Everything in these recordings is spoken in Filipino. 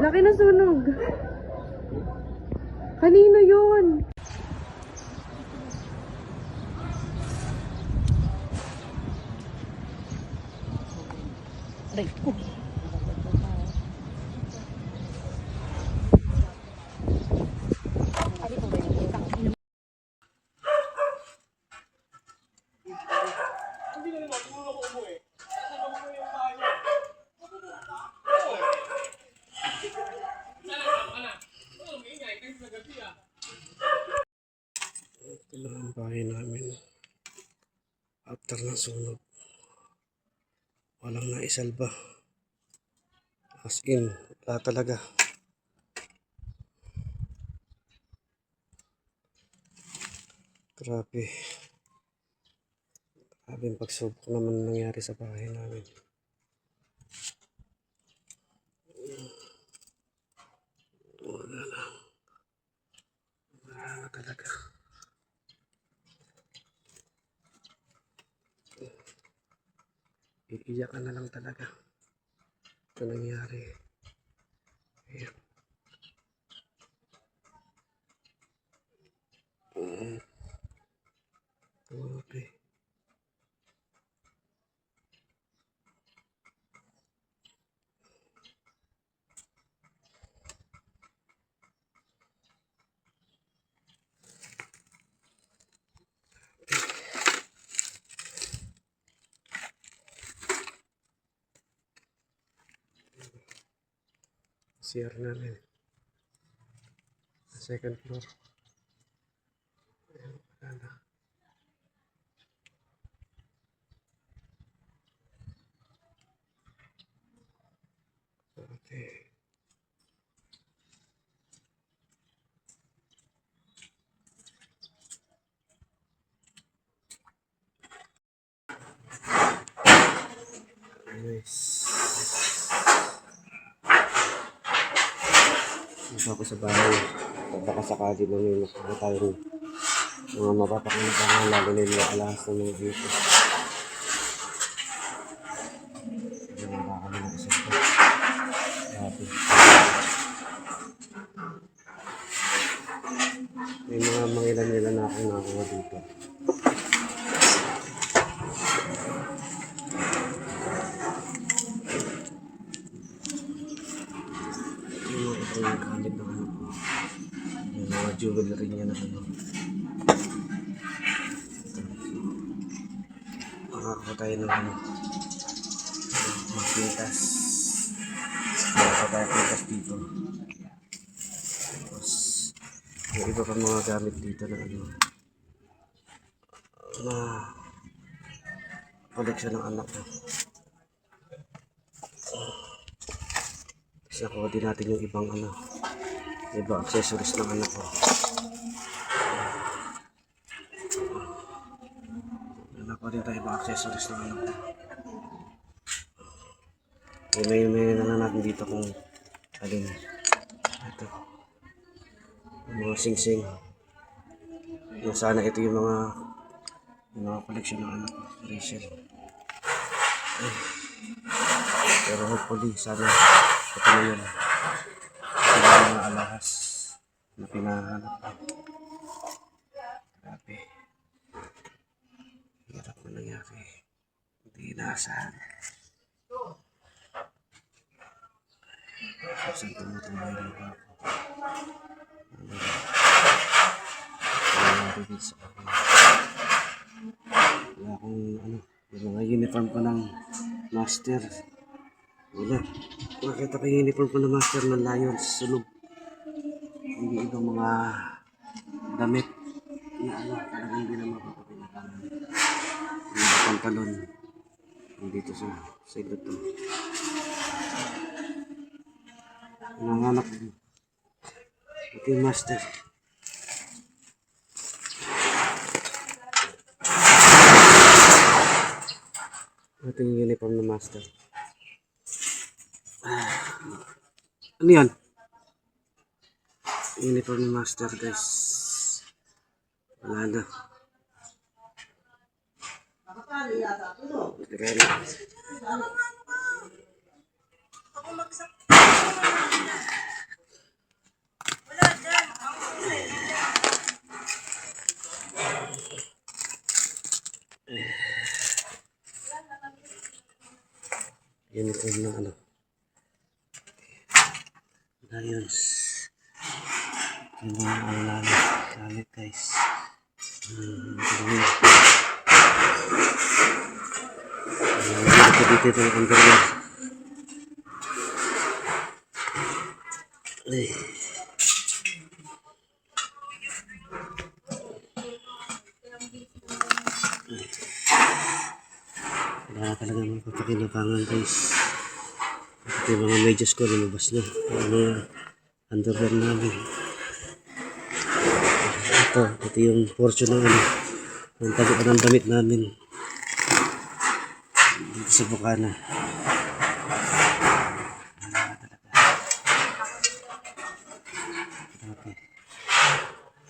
Laki na sunog. Kanino yun? Aray ko. Ito lang ang bahay namin. After ng sunog, walang naisalba. As in, wala talaga. Grabe. Grabe yung pagsubok naman nangyari sa bahay namin. Wala na. Wala na talaga. Iiyak ka na lang talaga. Ito nangyari. Ayan. Okay. CR namin. Second floor. Ayan, wala na. Okay. Nice. Isa ako sa bahay. Baka sakali lang yung nakaka tayo mga mapapakinabangan lalo na yung alahas ng mga dito. Hindi na baka nila isa ito. Grabe. May mga mangilan nila na akong nakuha dito. Ito yung gamit ng ano ko. Yung mga jewelry niya na ano. Makakakuha tayo ng ano. Magpintas. Makakakuha tayo pintas dito. Tapos yung iba pa mga gamit dito na ano. Na koleksyon ng anak ko. Kasi nakuha din natin yung ibang ano. Ibang accessories ng anak ko. Nakuha din tayo ibang accessories ng anak ko. May na natin dito kung alin. Ito. Yung mga sing-sing. Yung sana ito yung mga koleksyon ng anak ko. Rachel. Pero hopefully sana ito na yun. Ito na yung mga alahas na pinahanap ko. Grabe. Hirap na nangyari. Hindi inaasahan. Kasi tumutuloy na ba ako. Wala sa akin. Wala akong ano, yung mga uniform ko ng master. Wala. Nakita ko yung uniform ko ng master ng Lions. Sunog. Hindi ibang mga damit na ano, talagang hindi na mapapapinabangan. Yung pantalon. Nandito sa ilo to. Nanganak din. Ito yung master. Ito yung uniform ng master. Ano yan? Uniform ng master, guys. Wala na. Grabe. uniform na ano. Lions. Yung mga ano namin guys. Dito yung underwear. Ay. Wala na talaga mga papakinabangan guys. Ito yung mga medyas ko, lumabas na. Yung mga underwear namin. Ito yung portion ng ano, ng tagot ng damit namin. Dito sa Bukana. Okay.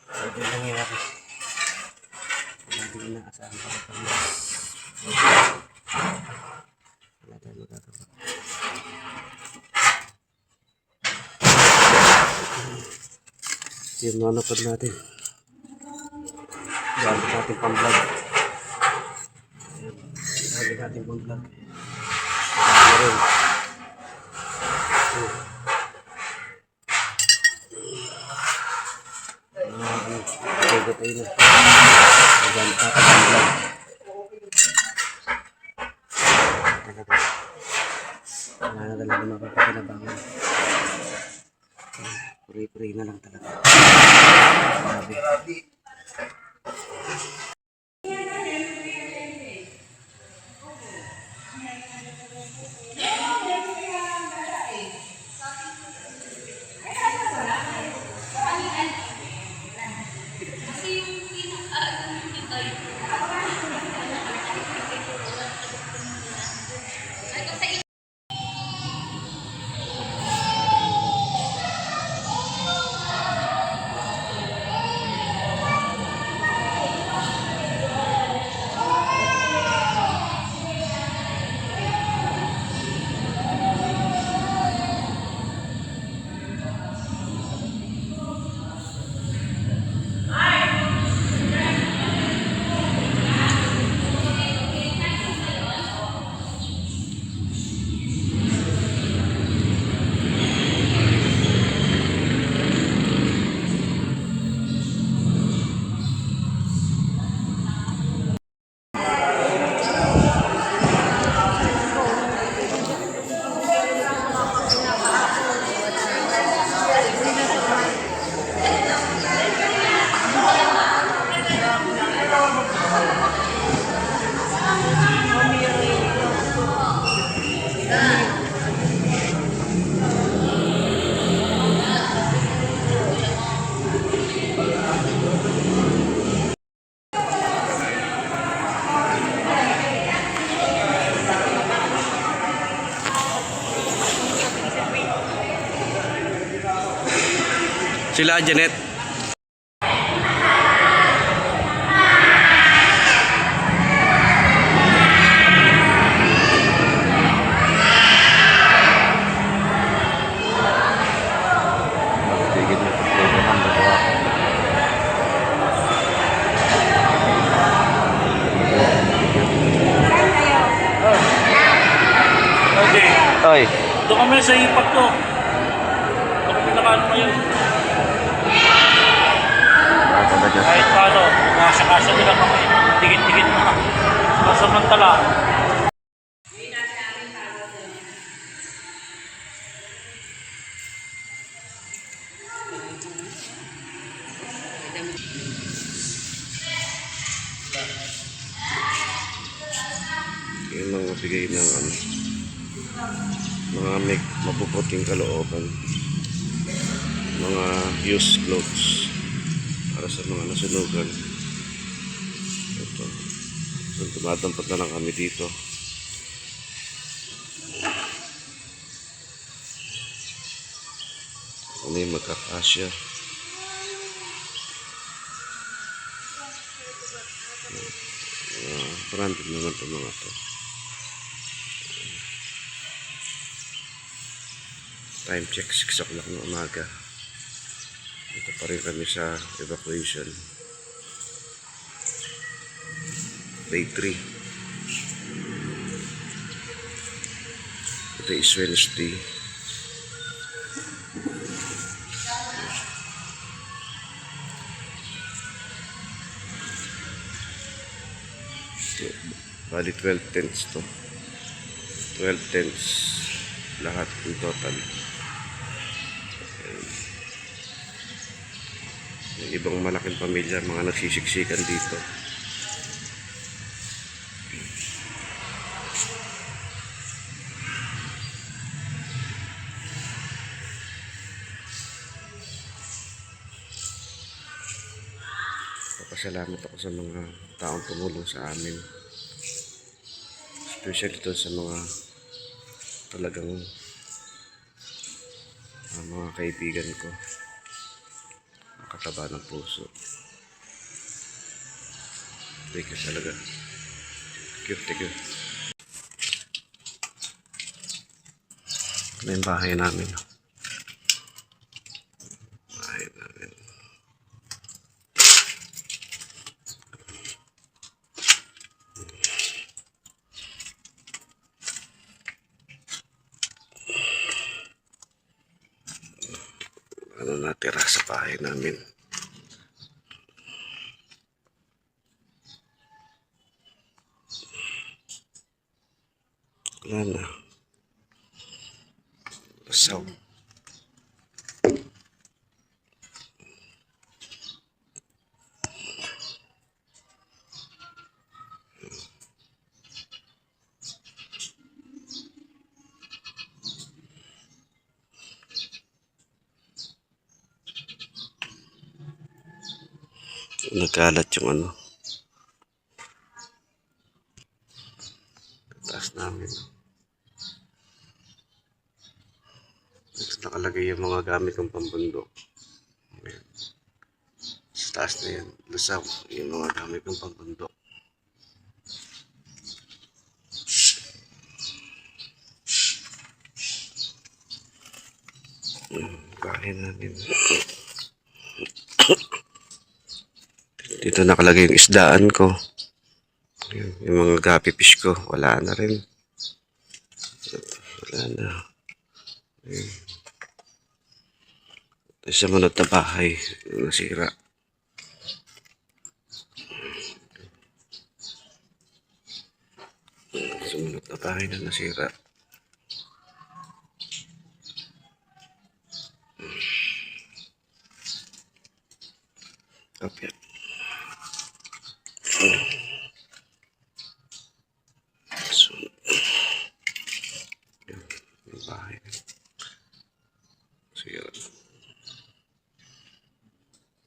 Ito yung nangyayari. Hindi na inaasahan pa kami. Wala tayong magagawa. Ito yung mga napad natin. Gamit natin pang vlog. Gamit natin pang vlog. Meron. Pwede tayo na. Gamit natin pang vlog. Wala na talaga mapapakinabangan. Pray-pray na lang talaga. Grabe. Sila Janet. Oy. Doon kami sa ipak ko. Doon kami nakaano ngayon. Kahit paano, kasya-kasya nila kami. Tigit-tigit na. Samantala. Yung mga bigay ng ano, mga may mapuputing kalooban, mga used clothes para sa mga nasunugan. Ito, tumatampat na lang kami dito. Ano yung magkakasya. Random naman ito mga to. Time check 6 o'clock ng umaga. Ito pa rin kami sa evacuation. Day 3. Today is Wednesday. Bali 12 tents to. 12 tents lahat in total. Yung ibang malaking pamilya, mga nagsisiksikan dito. Papasalamat ako sa mga taong tumulong sa amin. Especially ito sa mga talagang mga kaibigan ko. Nakataba ng puso. Thank you talaga. Thank you. Ito na yung bahay namin. Bahay namin. Ano natira sa bahay namin. Wala na. Basaw. Nagkalat yung ano. Taas namin. Next nakalagay yung mga gamit ng pambundok. Ayan. Sa taas na yan. Lusaw yung mga gamit ng pambundok. Bahay namin. Dito nakalagay yung isdaan ko. Yung mga gapi fish ko. Wala na rin. Wala na. Sa munod na bahay. Nasira. Sumunod na bahay na nasira. Kapit. So, yung bahay. Sira.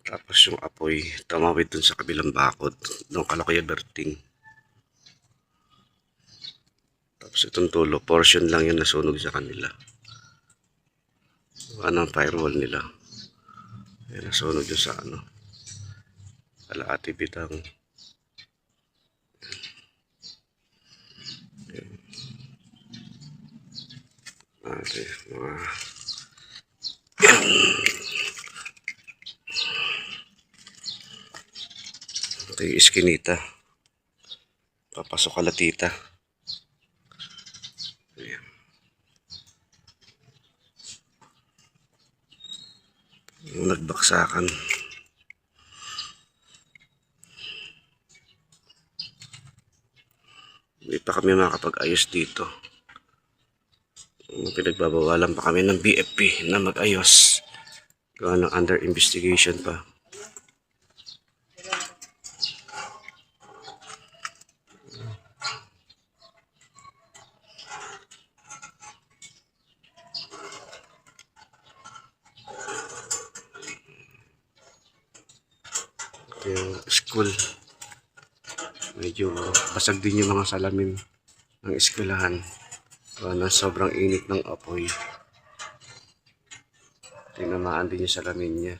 Tapos yung apoy, tumawid dun sa kabilang bakod. Doon Kalakuya Berting. Tapos itong tulo, portion lang yung nasunog sa kanila. Anong firewall nila. Yan, nasunog yun sa ano. Kalahati bitang. Ate, mga ito yung iskinita. Papasok ka latita. Ayan. Yung nagbaksakan. Hindi pa kami makapag-ayos dito. Pinagbabawalan pa kami ng BFP na mag-ayos. Gawa ng under investigation pa. Ito yung school. Medyo basag din yung mga salamin ng eskwelahan. Na sobrang init ng apoy. Tinamaan din yung salamin niya.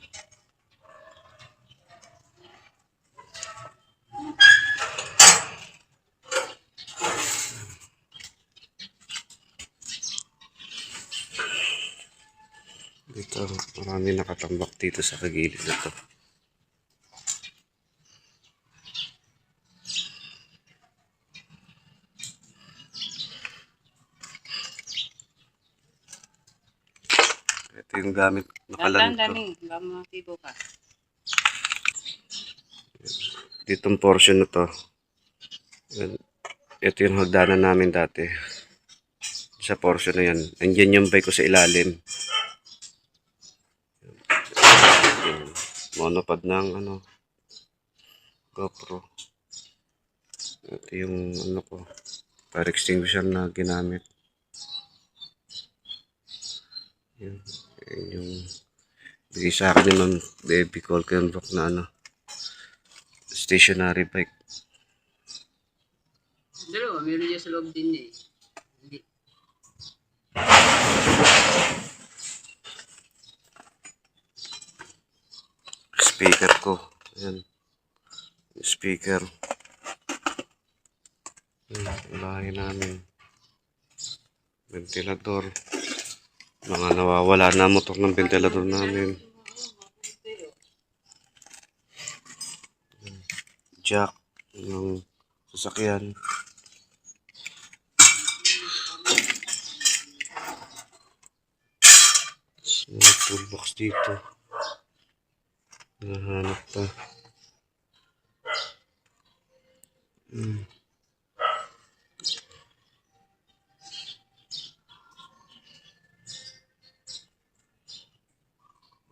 Dito, marami nakatambak dito sa kagilid na to. yung gamit nakaland ko. Dami. Baka matibo ka. Ditong portion na to. Yan. Ito yung hagdanan namin dati. Sa portion na yan. Andyan yung bike ko sa ilalim. Yung monopod ng GoPro. Ito yung ko. Fire extinguisher na ginamit. Yan. Yan yung bigay sa akin ni Ma'am Baby Colkenbrook na stationary bike. Dalawa, meron niya sa loob din eh. Hindi. Speaker ko. Ayan. Speaker. Bahay namin. Ventilador. Mga nawawala na motor ng ventilador namin. Jack. Yung sasakyan. May toolbox dito. Nahanap pa.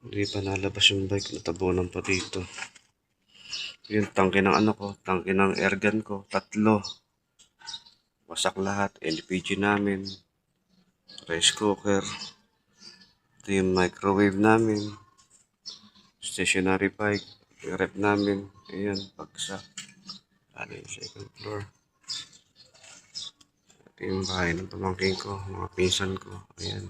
Hindi pa nalabas yung bike. Natabunan pa dito. Yung tangke ng tangke ng airgun ko. 3. Wasak lahat. LPG namin. Rice cooker. Ito yung microwave namin. Stationary bike. Yung rep namin. Ayan, bagsak. Ano yung second floor. Ito yung bahay ng pamangkin ko. Mga pinsan ko. Ayan.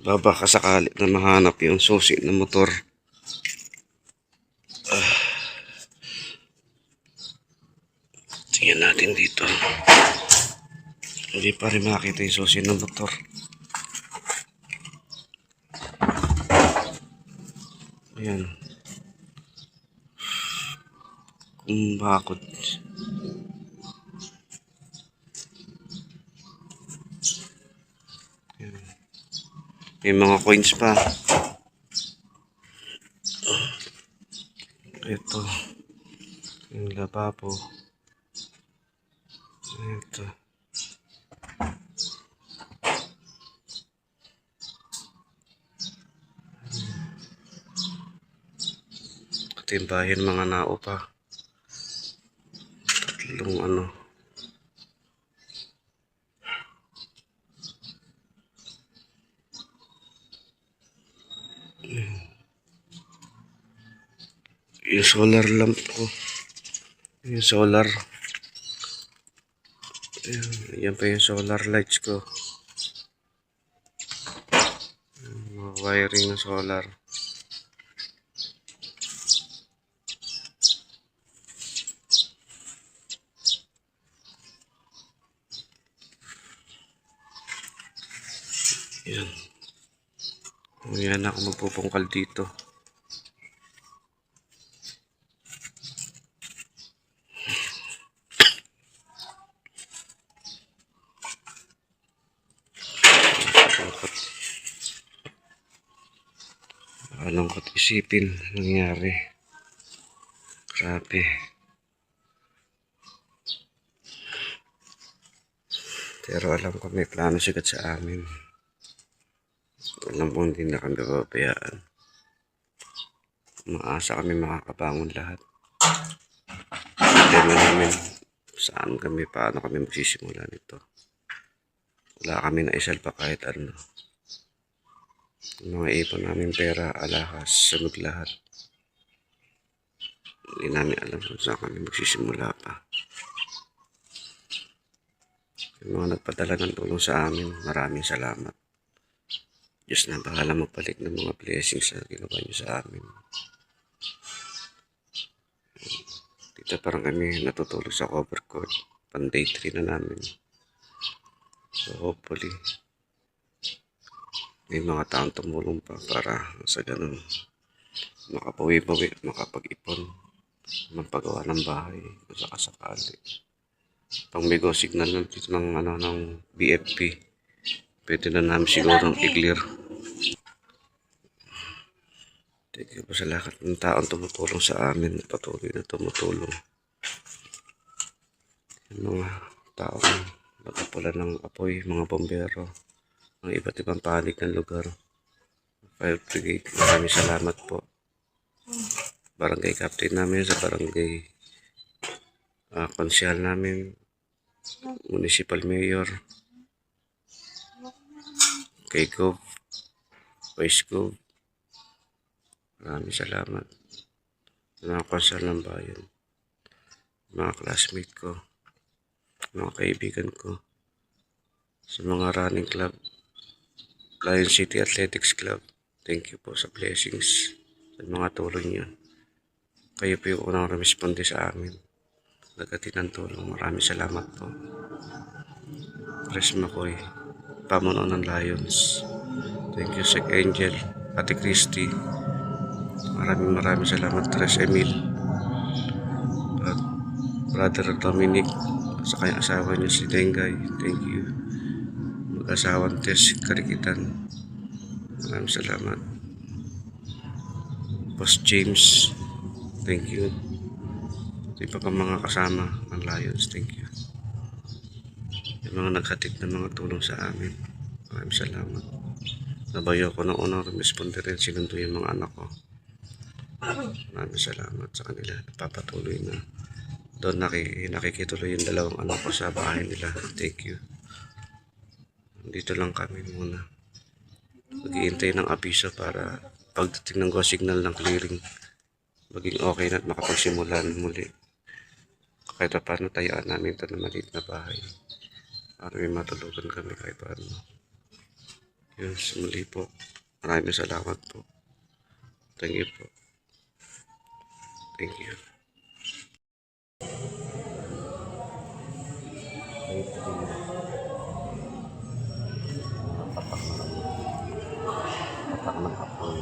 Baka sakali na mahanap yung susi ng motor. Tingnan natin dito. Hindi pa rin makita yung susi ng motor. Ayan. Kumbakot. Ayan. May mga coins pa. Ito. Yung lababo. Ito. Ito yung bahay ng mga naupa. 3 yung solar lamp ko. Yung solar. Yan pa yung solar lights ko. Mga wiring na solar. Yan. Yan ako magpupungkal dito. Malungkot isipin nangyari. Grabe. Pero alam ko may plano sigat sa amin. Alam ko hindi na kami babayaan. Umaasa kami makakabangon lahat. Tema namin saan kami, paano kami magsisimula nito. Wala kami na isalpa kahit ano. Yung mga ipon namin pera, alahas, sunod lahat. Hindi namin alam kung saan kami magsisimula pa. Yung mga nagpadala ng tulong sa amin, maraming salamat. Diyos na bahala magpalit ng mga blessings na ginawa niyo sa amin. Dito parang kami natutulog sa cover court. Pan day 3 na namin. So hopefully, may mga taong tumulong pa para sa ganun makapawi-pawi, makapag-ipon, magpagawa ng bahay kung sakasakali. Pang may go signal ng BFP pwede na namin siguro i-clear. Thank you po sa lahat ng taong tumutulong sa amin, patuloy na tumutulong. Yung mga taong nagpapula ng apoy, mga bombero, mga iba't ibang panig ng lugar. Fire Brigade, maraming salamat po. Barangay Captain namin sa barangay konsyal namin, Municipal Mayor, kay Gov, Vice Gov, maraming salamat. Mga konsyal ng bayan, mga classmate ko, mga kaibigan ko, sa mga running club, Lion City Athletics Club, thank you po sa blessings, sa mga tulong niyo. Kayo po yung unang responde sa amin. Nagkatid ng tulong. Maraming salamat po. Pres Makoy, pamuno ng Lions. Thank you, Sec Angel, Ate Christy. Maraming salamat, Tres Emil. At Brother Dominic, sa kanyang asawa niya si Dengay. Thank you. Mag-asawang Tess Karikitan. Maraming salamat. Boss James, thank you. Iba pang mga kasama ng Lions, thank you. Yung mga naghatid ng mga tulong sa amin, maraming salamat. Nabayo ko ng unang responde rin, sinundo yung mga anak ko. Maraming salamat sa kanila. Napapatuloy na. Doon nakikituloy yung dalawang anak ko sa bahay nila. Thank you. Dito lang kami muna. Mag-iintay ng abiso para pagdating ng go signal ng clearing, maging okay na at makapagsimula muli. Kahit paano tayaan namin ito na maliit na bahay para may matulugan kami kahit paano. Yun, muli po. Maraming salamat po. Thank you po. Thank you. Patak ng apoy.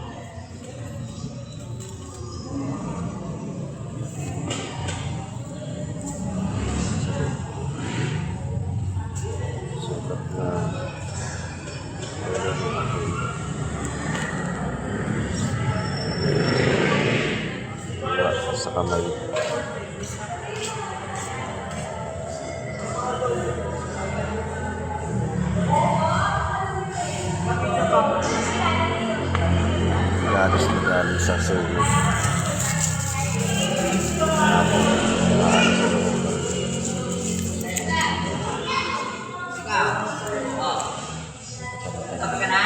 Sukat na sa kamay. Galis sa service. Kape ka na?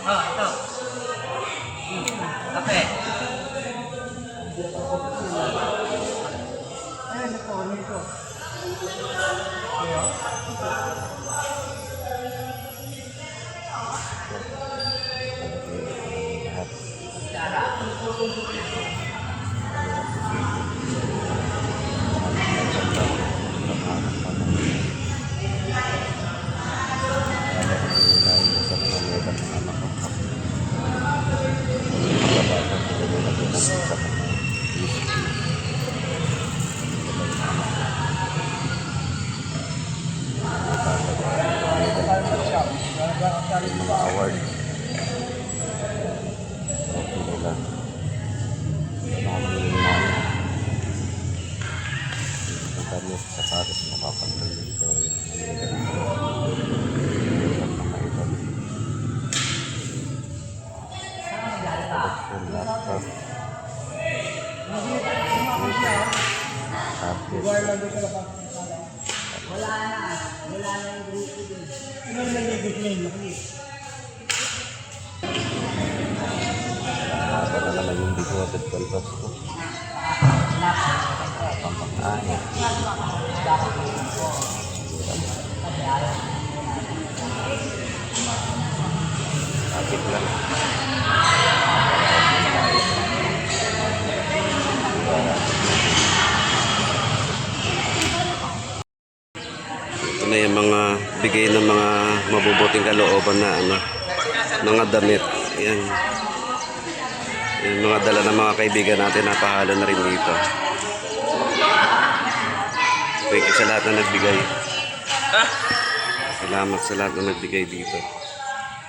Oh, ito. Kape. Mga award. Okay nila. Nakamili namin. Ang kami sa sapatos makapagpagpag. Pero yung collection, laptop. Wala na yung grupo din. Ito na naman yung decorated palpas ko. Pampang-ahin. Kapit lang. Ito na yung mga bigay ng mga mabubuting kalooban na mga damit. Yan. Yung mga dala ng mga kaibigan natin, napahalo na rin dito. Thank you sa lahat na nagbigay. Salamat sa lahat na nagbigay dito.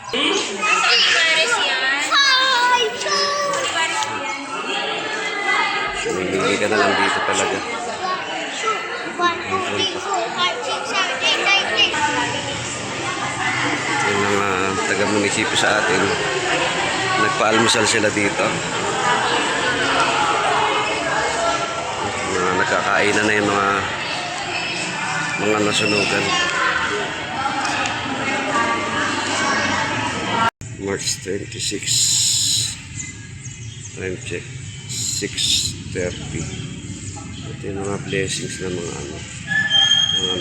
Mamimili ka na lang dito talaga. 1, 2, 3, 4, 5, 6, 7, 8, 9, 10. Yung mga taga-munisipyo sa atin, nagpaalmusal sila dito. Nagkakainan na yung mga nasunugan. March 26. Time check. 6:30. Ito yung mga blessings ng mga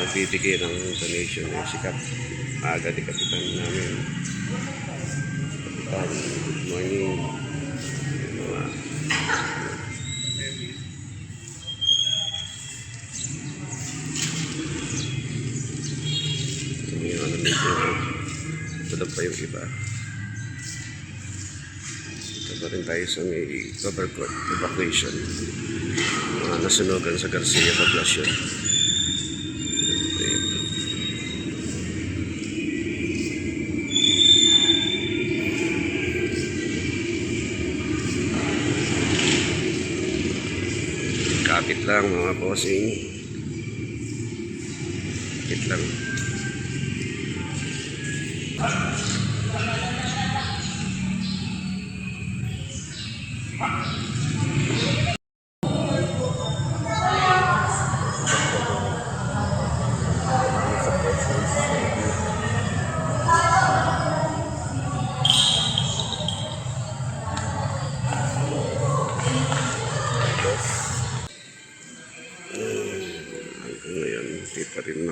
nagbibigay ng donation. Yung sikat. Aga di kapitan namin. Kapitan, good morning. Yung mga ito lang pa yung iba. Ito pa rin tayo sa may cover court evacuation. Mga nasunugan sa Garcia Poblacion. Kapit lang mga bossing. Kapit lang. Ngayon, hindi pa rin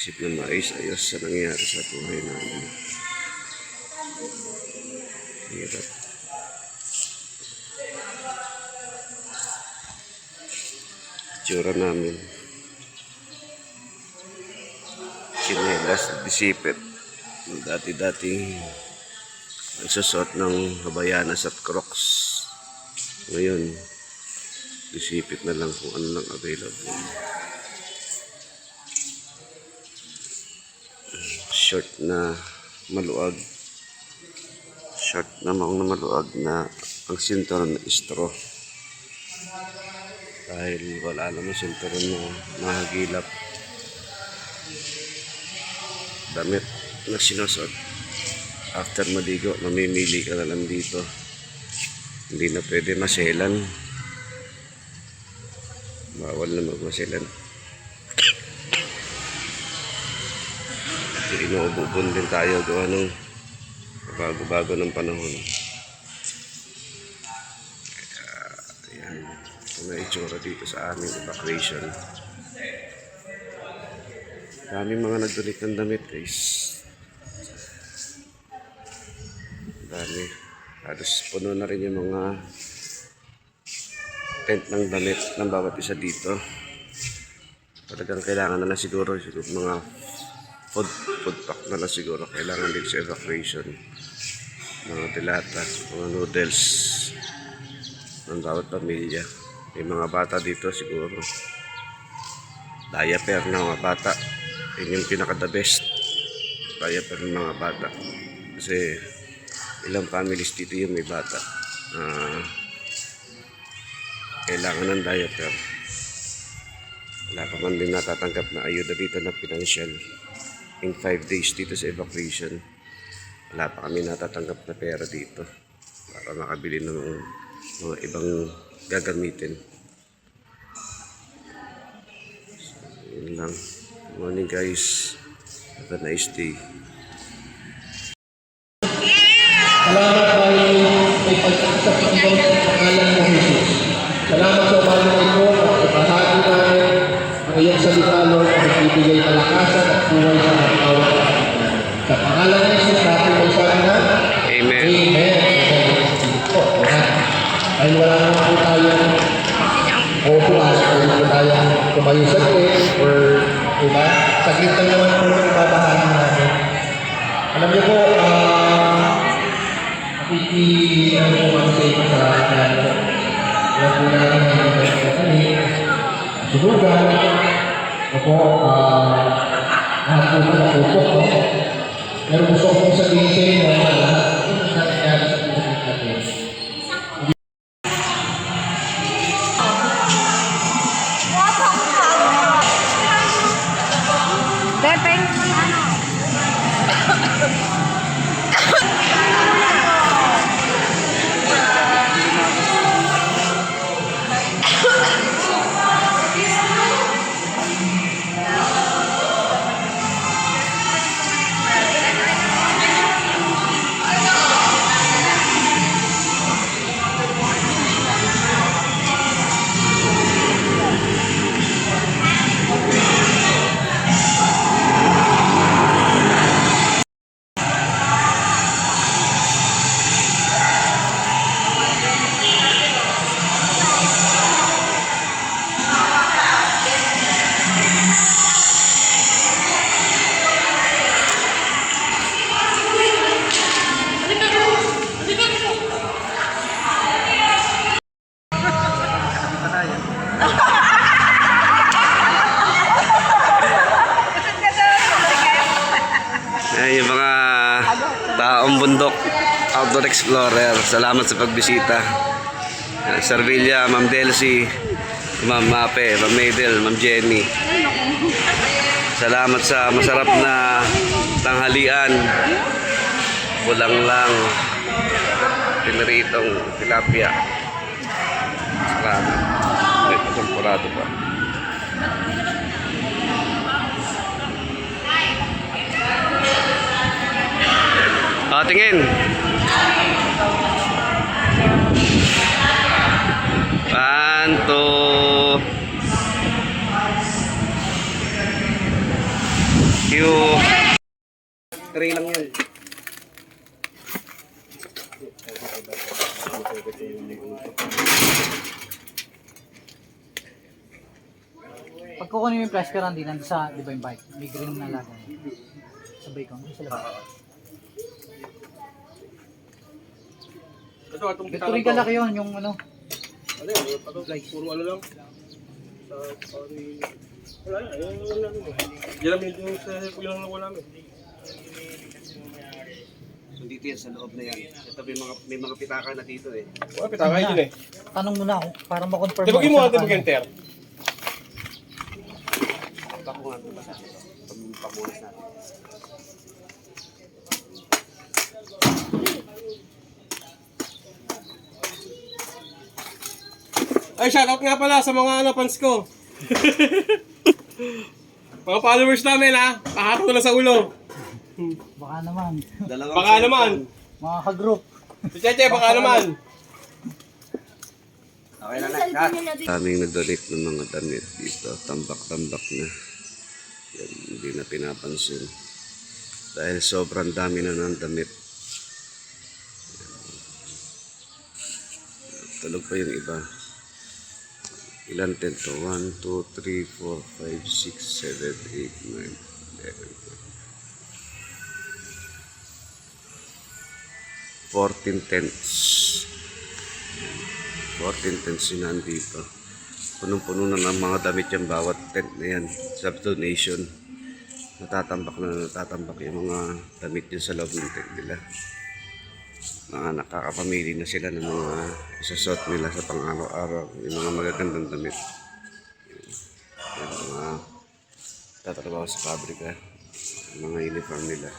isip na maayos-ayos sa nangyari sa buhay namin. Hirap. Tsura namin. Chinelas at disipit. Dati-dating nagsusot ng habayanas at crocs. Ngayon, disipit na lang kung ano lang available. Short na maluag. Short na maluag na ang sinturon na straw. Dahil wala naman sinturon na mahagilap. Damit na sinusot. After maligo, mamimili ka na lang dito. Hindi na pwede maselan. Bawal na magmaselan. Inuububon din tayo gawa ng bago-bago ng panahon. Ayan. Ito na itsura dito sa aming evacuation. Daming mga nagdonate ng damit, guys. Dami. Halos puno na rin yung mga tent ng damit ng bawat isa dito. Talagang kailangan na lang siguro mga food pack na lang siguro kailangan din sa evacuation. Mga dilata, mga noodles ng bawat pamilya. May mga bata dito siguro. Diaper ng mga bata. Yun yung pinaka the best. Diaper ng mga bata. Kasi ilang families dito yung may bata. Kailangan ng diaper. Wala pa man din natatanggap na ayuda dito na financial. In 5 days dito sa evacuation, wala pa kami natatanggap na pera dito para makabili ng mga ibang gagamitin. So, yun lang. Good morning guys. Have a nice day. Salamat tayo may pag-asa Panginoon sa pangalan ng Jesus. Salamat sa umaga na ito at ibahagi namin ang iyong salita, Lord, na nagbibigay kalakasan at buhay sa mga tao. Sa pangalan ng Jesus natin may sana. Amen. Amen. Po, dahil wala naman po tayong opuan, pwede po tayong tumayo sa tent or diba? Saglit lang naman po yung babahagi natin. Alam niyo po, ano po ang sa ito sa akin. Wala po natin ang kami. Subugan. Ako, Lahat po nakatutok, no? Pero gusto kong sabihin sa inyo na lahat po ng nangyayari sa buhay natin. Bebeng, Ayan yung mga taong bundok, outdoor explorer. Salamat sa pagbisita. Sir Villa, Ma'am Delcy, Ma'am Mape, Ma'am Maydel, Ma'am Jenny. Salamat sa masarap na tanghalian. Bulang lang. Pinaritong tilapia. Salamat. May patumpurado pa. Tingin. Panto. Q. 3 lang yan. Pag kukunin mo yung flash car, hindi nandun sa Divine Bike. May green na lagay. Sabay ko, sa labas. Ito, atong Ito rin kalaki yun, yung ano. Ano yun? Puro ano lang. Wala na. Wala na. Yan namin yung sa kulang na wala namin. So dito yan sa loob na yan. Ito may mga pitaka na dito eh. Wala, pitaka yun eh. Tanong muna ako, para ma-confirm Tibagin mo sa natin mag-enter. Tako nga ito ba sa akin? Pamunas natin. Ay, shoutout nga pala sa mga fans ko. Mga followers namin ha. Pahato ko na sa ulo. Baka naman. Baka naman. Mga ka-group. Si Cheche, baka naman. Okay na lahat. Daming nag-donate ng mga damit dito. Tambak-tambak na. Yan, hindi na pinapansin. Dahil sobrang dami na ng damit. Tulog pa yung iba. Ilan tent to? 1, 2, 3, 4, 5, 6, 7, 8, 9, 10, 11. 14 tents. 14 tents yun nandito. Punong-puno na ng mga damit yung bawat tent na yan. Sa donation. Natatambak yung mga damit yun sa loob ng tent nila. Mga nakakapamili na sila ng mga isasot nila sa pang-araw-araw. Yung mga magagandang damit. Yung mga tatrabaho sa pabrika. Yung mga uniform nila.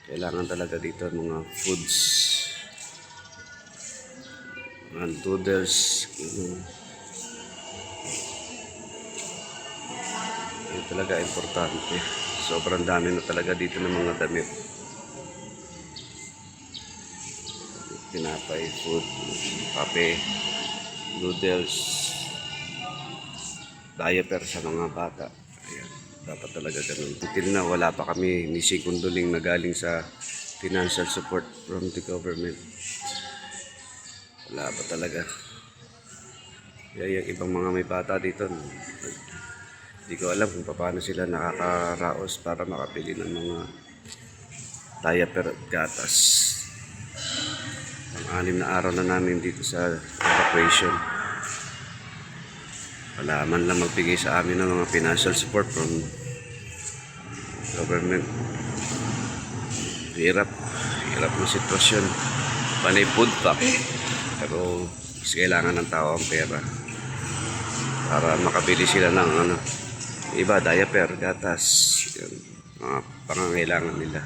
Kailangan talaga dito mga foods. Mga noodles. Yun talaga importante. Sobrang dami na talaga dito ng mga damit. Tinapay, food, kape, noodles, diaper sa mga bata. Ayan, dapat talaga ganun. Until na wala pa kami ni Sikunduling na galing sa financial support from the government. Wala pa talaga. Kaya yung ibang mga may bata dito, hindi ko alam kung paano sila nakakaraos para makapili ng mga diaper at gatas. Ang 6 na araw na namin dito sa evacuation. Wala man lang magbigay sa amin ng mga financial support from government. Hirap ng sitwasyon. Panay food pack. Pero mas kailangan ng tao ang pera para makabili sila ng iba, diaper, gatas, yun, mga pangangailangan nila.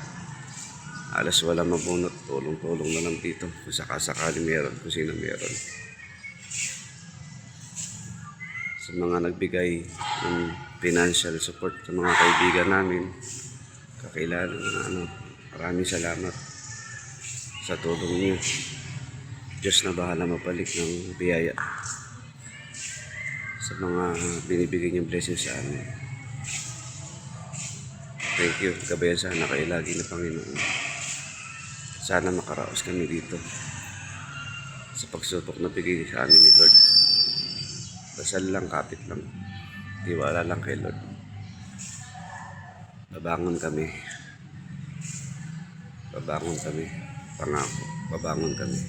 Alas wala mabunot, tulong-tulong na lang dito kung sakasakali meron, kung sino meron. Sa mga nagbigay ng financial support sa mga kaibigan namin, kakilala na maraming salamat sa tulong niyo. Diyos na bahala mabalik ng biyaya sa mga binibigay niyong blessings sa amin. Thank you. Gabayan sana kayo lagi na Panginoon. Sana makaraos kami dito sa pagsubok na bigay sa amin ni Lord. Dasal lang, kapit lang. Tiwala lang kay Lord. Babangon kami. Babangon kami. Pangako. Babangon kami.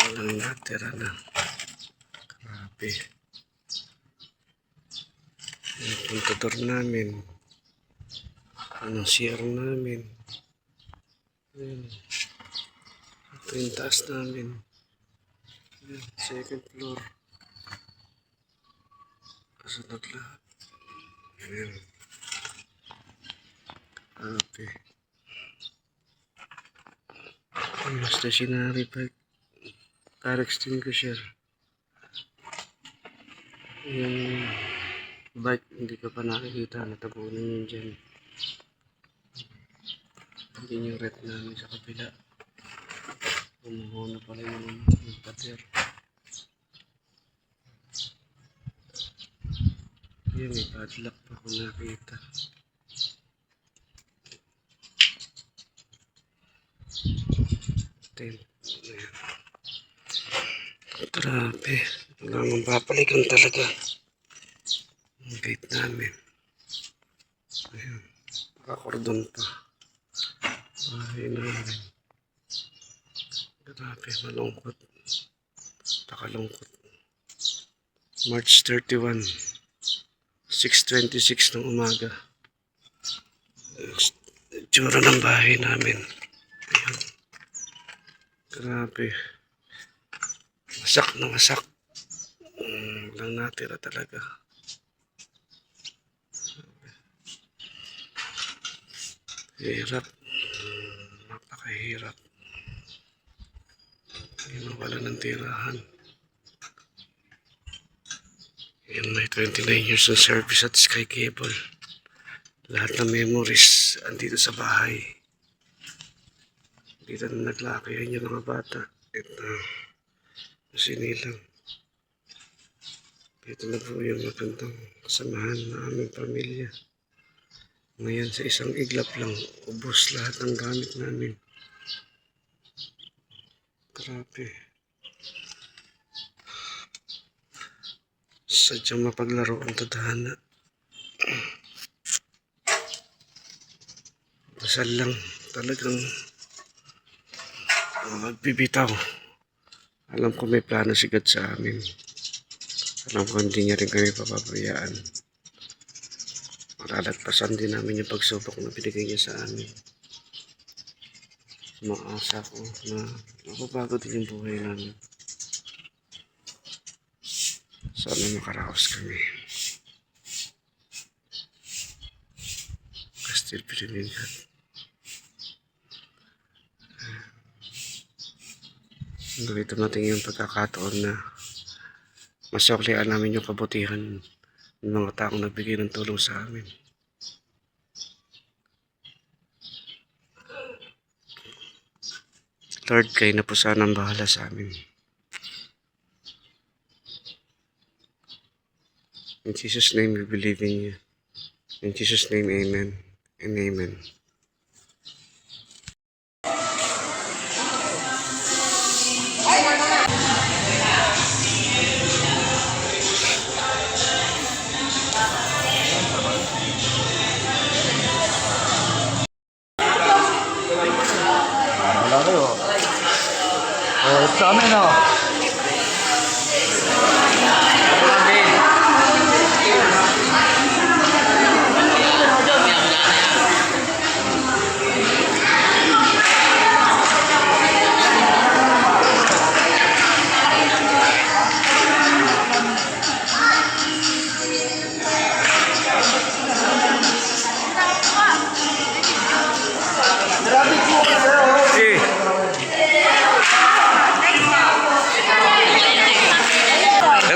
Walang natira na. Grabe. Yung kontador namin. Anong CR namin. Ayan. Ito yung taas namin. Ayan, second floor. Kasunod lahat. Ayan. Grabe. Yung stationary bike. Fire extinguisher. Yung bike hindi ka pa nakikita, natabunan yun dyan. Hindi yung red namin sa kabila. Umuho na pala yung pater. Yan, may padlock pa kung nakita. Tent. Ayan. Grabe. Walang mapapalikan talaga. Ang gate namin. Ayan. Nakakordon pa. Bahay namin. Grabe. Malungkot. Nakalungkot. March 31. 6:26 ng umaga. Tsura ng bahay namin. Ayan. Grabe. Wasak na wasak. Walang natira talaga. Hirap. Napakahirap. Wala ng tirahan. Yan, may 29 years ng service at Sky Cable. Lahat ng memories andito sa bahay. Dito na naglakayan yung mga bata. Ito, sinilang. Ito na po yung magandang kasamahan ng aming pamilya. Ngayon sa isang iglap lang, ubos lahat ng gamit namin. Grabe. Sadyang mapaglaro ang tadhana. Dasal lang talagang magbibitaw. Alam ko may plano si God sa amin. Alam ko hindi niya rin kami papabayaan. Malalagpasan din namin yung pagsubok na binigay niya sa amin. Maasa ko na mababago din yung buhay namin. Sana makaraos kami. I still believe in God. Gawito natin yung pagkakataon na masuklian namin yung kabutihan ng mga taong nagbigay ng tulong sa amin. Lord, kayo na po sana ang bahala sa amin. In Jesus' name we believe in you. In Jesus' name, amen and amen. Wala kayo. Oh, sa amin oh.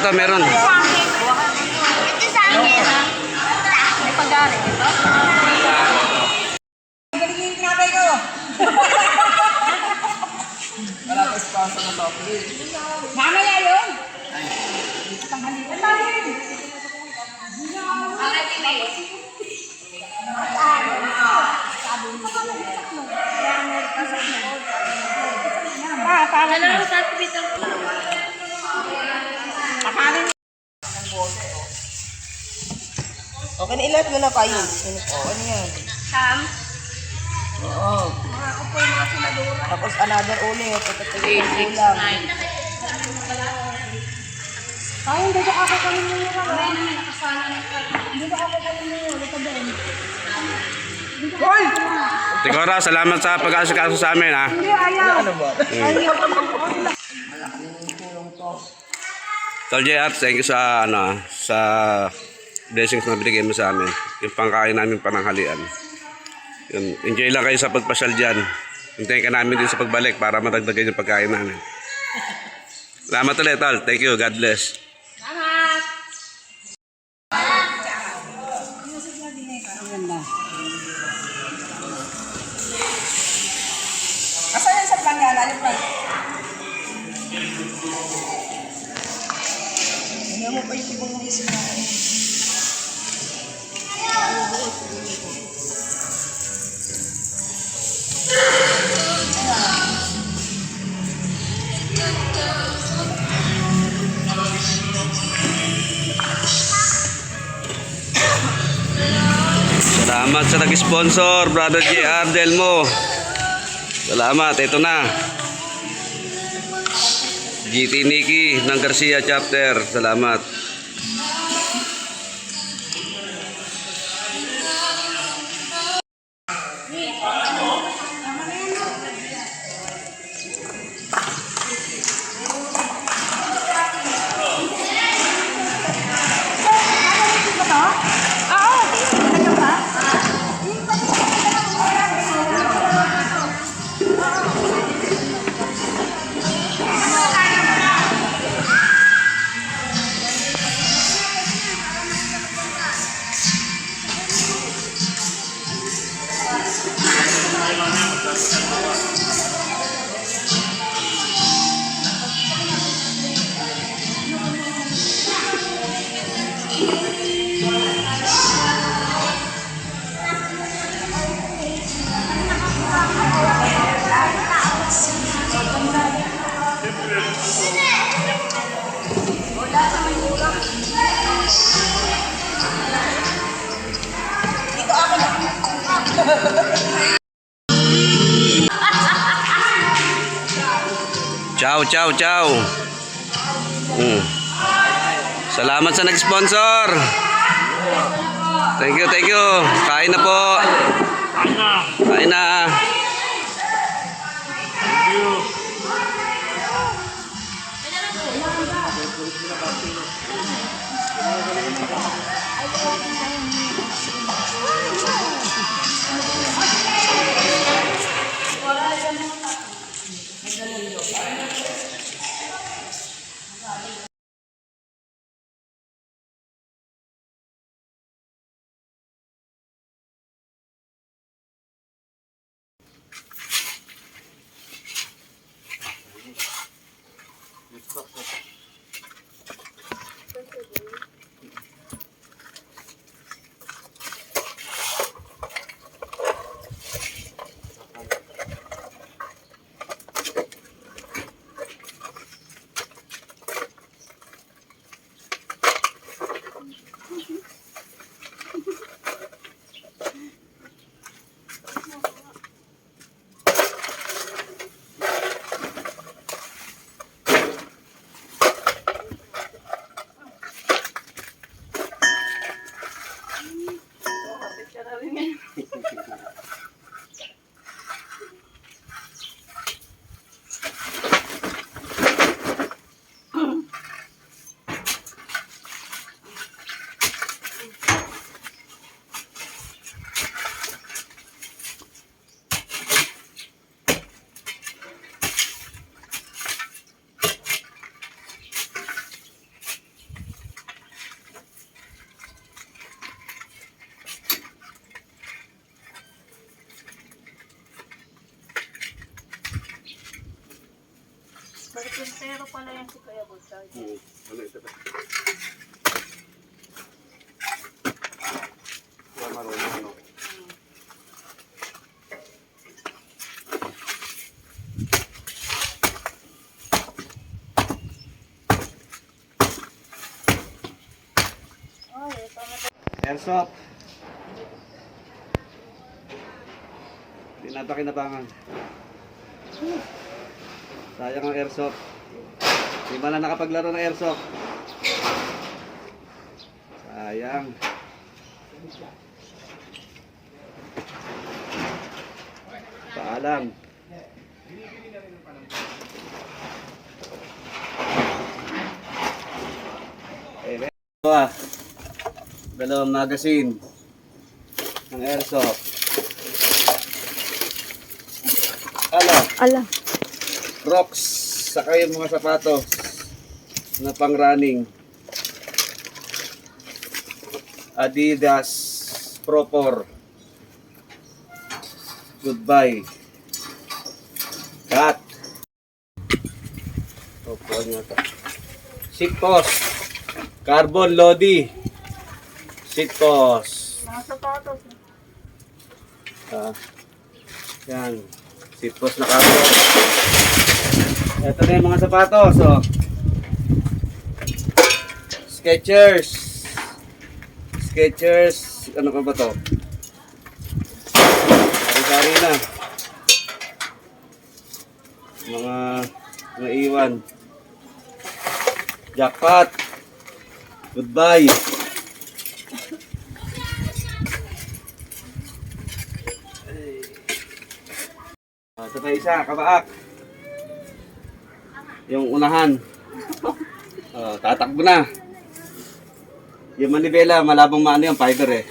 Ito meron. Ito sa amin. May pag-aari ito. Mamaya yun. Dalawa sa bitang. Okay na ilat mo na kayo. Ano yan? Sam. Oo. Ako po yung mga senadora. Tapos another ulit. Pagkatapos lang. Ay, hindi ko ako kami nyo. May naman nakasana ng hindi ko ako kami nyo. Ito din. Tigora, salamat sa pag-asikaso sa amin, ha? Hindi, ayaw. Ano ba? Ayaw. Tol JR, thank you sa, sa blessings na binigay mo sa amin. Yung pangkain namin pananghalian. Yun, enjoy lang kayo sa pagpasyal dyan. Hintayin ka namin din sa pagbalik para madagdagan yung pagkain namin. Salamat ulit, Tol. Thank you. God bless. Asan yan sa plangyan? Ano pa? Ano mo pa yung tibong mo isip na? Salamat sa nag-sponsor, Brother JR Delmo. Salamat. Ito na. GT Nikki ng Garcia Chapter. Salamat. Chow, chow. Salamat sa nag-sponsor. Thank you, thank you. Kain na po. Kain na. Pero pala yan si Kuya Butchard. Airsoft. Hindi na ito kinabangan. Sayang ang airsoft. Hindi man lang nakapaglaro ng airsoft. Sayang. Paalam. Dalawang magazine ng airsoft. Ala. Crocs, saka yung mga sapatos na pang running. Adidas Pro 4. Goodbye. Cut. Opo, ano ito? Seat post. Carbon Lodi. Seat post. Mga sapatos. Yan. Seat post na carbon. Ito na yung mga sapatos. Oh. Skechers. Skechers. Ano pa ba to? Sari-sari na. Mga naiwan. Jackpot. Goodbye. Ito pa isa, kabaak. Yung unahan. Tatakbo na. Yung manibela, malabong maano yung fiber eh.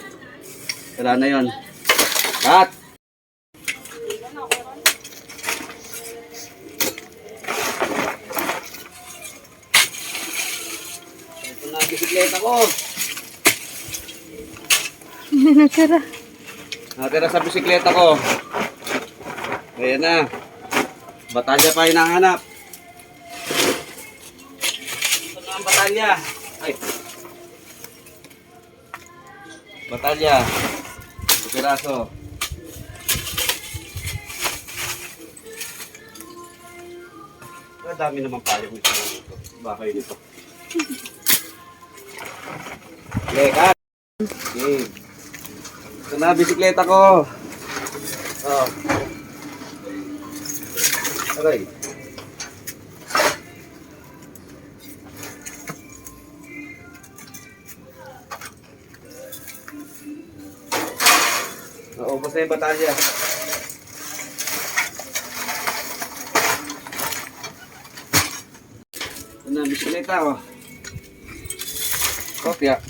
Wala na yun. Cut! Ito na ang bisikleta ko. Natira sa bisikleta ko. Ayan na. Batalya pa hinahanap. Ito na ang batalya. Ay. Batalya. Piraso. Ang dami naman payong nito. Bakay nito. Lekat. Okay. Ito na bisikleta ko. Oh. Aray. na yung batalya. Ito na, bisikleta oh. Kopya.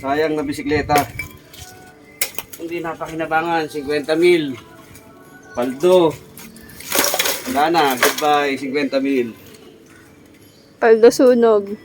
Sayang na bisikleta. Hindi napakinabangan, 50 mil. Paldo. Wala na, goodbye, 50 mil. Paldo sunog.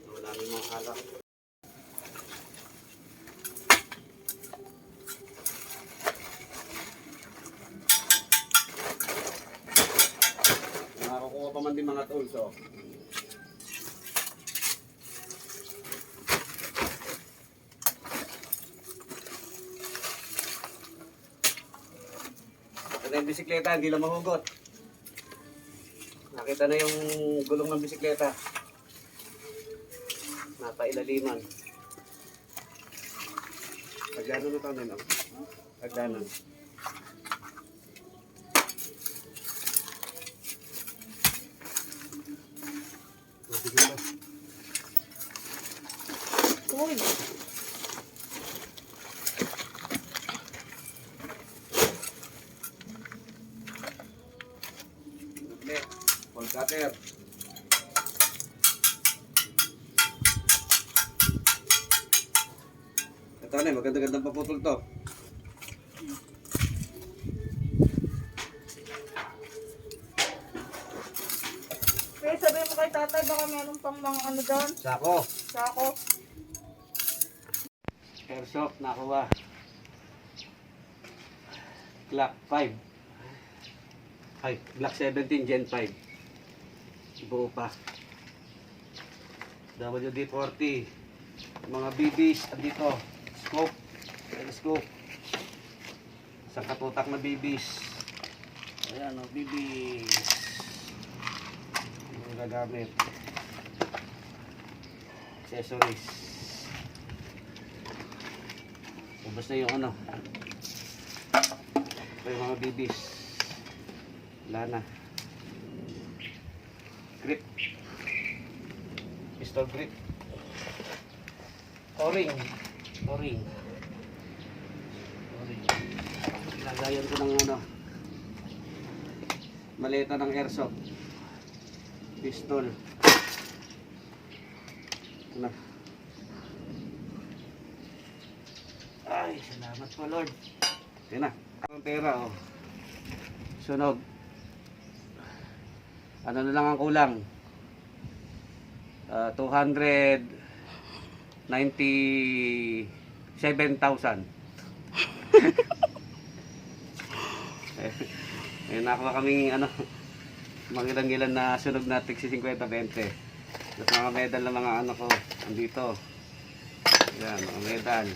Wala na yung mga halak. Nakakukuha pa man din mga tools oh. Ito na yung bisikleta, hindi lang mahugot. Nakita na yung gulong ng bisikleta. Napailaliman. Pagdanon na tayo nila. Pagdanon. Uy. Full cutter. Ito na, maganda-gandang paputol to. Kaya sabihin mo kay tatay, baka meron pang mga ano doon. Sako. Sako. Airsoft, nakuha. Glock 5. Ay, Glock 17 Gen 5. Buo pa. WD-40. Mga BBs, dito. Scope. Telescope. Isang katutak na BBs. Ayan o, BBs. Yung gagamit. Accessories. Ubus na yung ano. Ito yung mga BBs. Wala na. Grip. Pistol grip. O-ring. O-ring. O-ring. Lagayan ko ng ano. Maleta ng airsoft. Pistol. Ano. Ay, salamat po Lord. Yan na. Ang pera oh. Sunog. Ano na lang ang kulang? 297,000. Eh, nakuha kaming ano, magilan-gilan na sunog na tigsi 50-20. Tapos mga medal ng mga ano ko, andito. Yan, mga medal.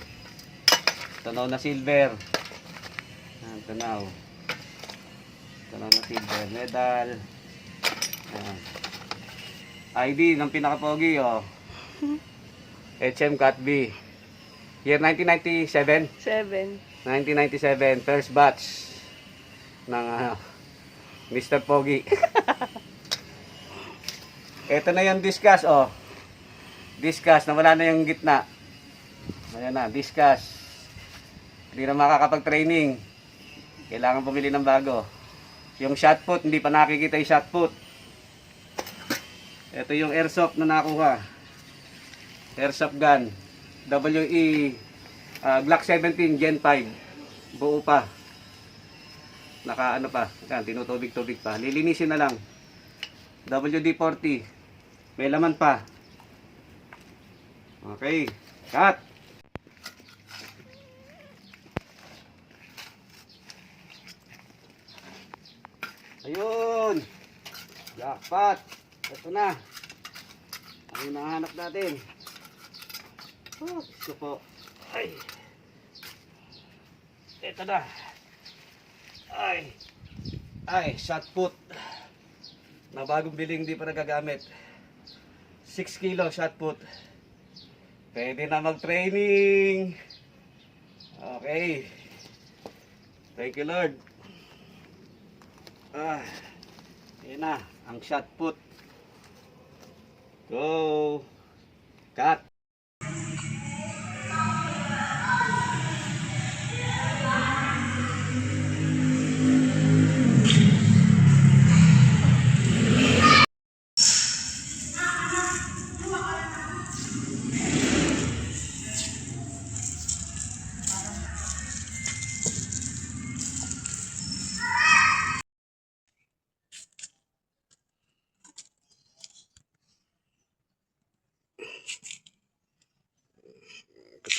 Tanaw na silver. Yan, tanaw. Tanaw na silver. Medal. Yan. ID ng pinaka-pogi, oh. HM Cat B. Year 1997? 1997, first batch ng Mr. Pogi. Ito na yung discus, oh. Discus, na wala na yung gitna. Ayan na, discus. Hindi na makakapag-training. Kailangan bumili ng bago. Yung shot put, hindi pa nakikita yung shot put. Ito yung airsoft na nakuha. Airsoft gun. WE Glock 17 Gen 5. Buo pa. Naka ano pa. Yan, tinutubig-tubig pa. Lilinisin na lang. WD-40. May laman pa. Okay. Cut. Ayun. Jackpot. Ito na. Ang hinahanap natin. Oh, ito po. Ay. Ito na. Ay, shot put. Na bagong biling, hindi pa nagagamit. 6 kilo shot put. Pwede na mag-training. Okay. Thank you, Lord. Ayan na, ang shot put. Go. Cut.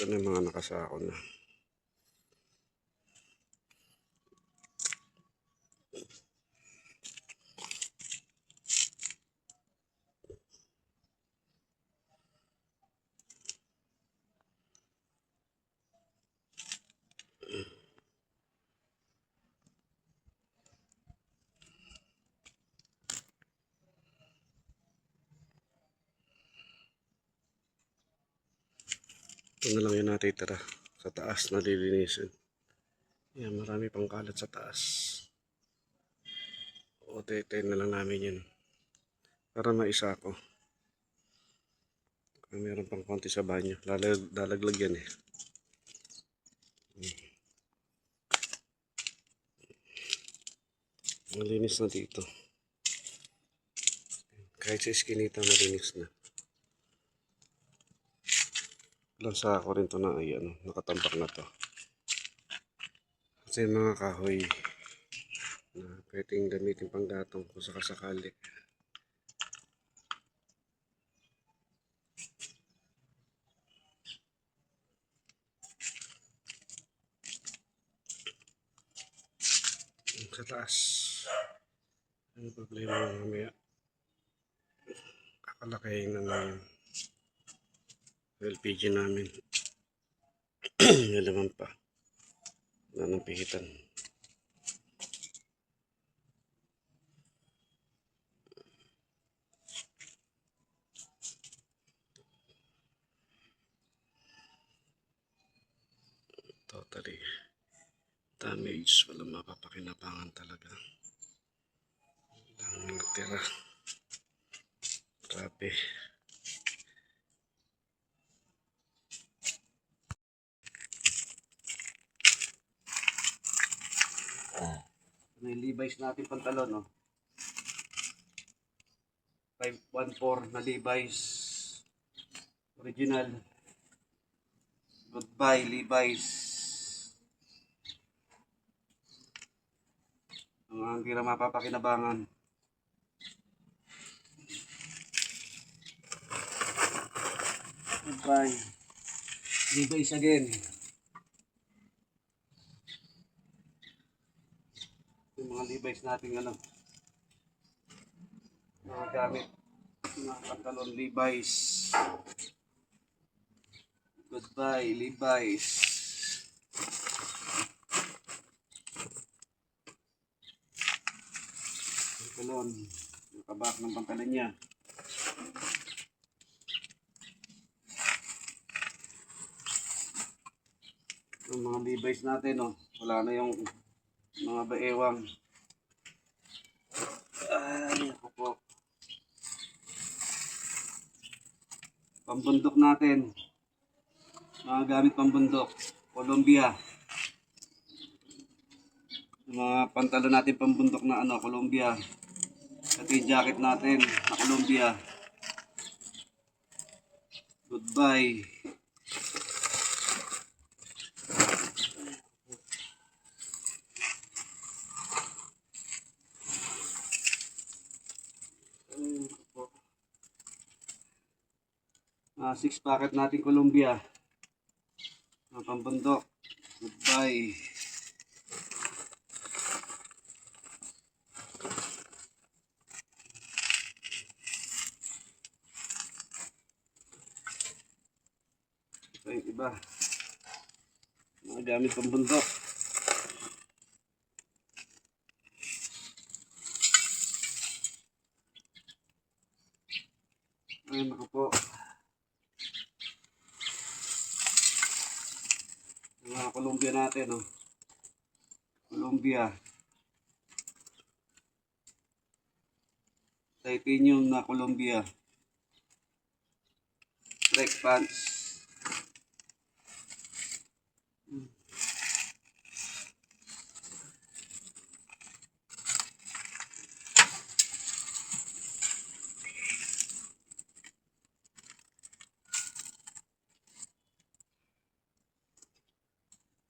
Ito na yung mga nakasako na. Ito na lang yung natitira sa taas na lilinisin. Yan, marami pang kalat sa taas. O, tetayin na lang namin yun. Para maisa ko. Meron pang konti sa banyo. Lalaglag yan eh. Malinis na dito. Kahit sa iskinita, malinis na. Lansa ako rin to na ay ano, nakatambak na to. Kasi mga kahoy na pwedeng gamitin pang gatong kung sakasakali. Sa taas. Ano problema mamaya? Kakalakayin na lang yun. LPG namin. May laman pa. Wala nang pihitan. Totally damage. Walang mapapakinabangan talaga. Walang natira. Grabe. May Levi's natin pantalon, no? 514 na Levi's. Original. Goodbye, Levi's. Ang hindi na mapapakinabangan. Goodbye. Levi's again. Yung mga Levi's natin ano, mga gamit, mga pantalon Levi's. Goodbye Levi's. Pantalon, yung kabak ng pantalon niya. Yung mga Levi's natin, oh, wala na yung mga baewang. Ay, ako po. Pambundok natin. Mga gamit pambundok. Columbia. Mga pantalon natin pambundok na ano, Columbia. Ito yung jacket natin na Columbia. Goodbye. 6 packet natin Columbia. Pambundok. Goodbye. Ito yung iba. Mga gamit pambundok. Ayun, naku po. Yung mga Columbia natin, oh. Columbia. Titanium na Columbia. Trek pants.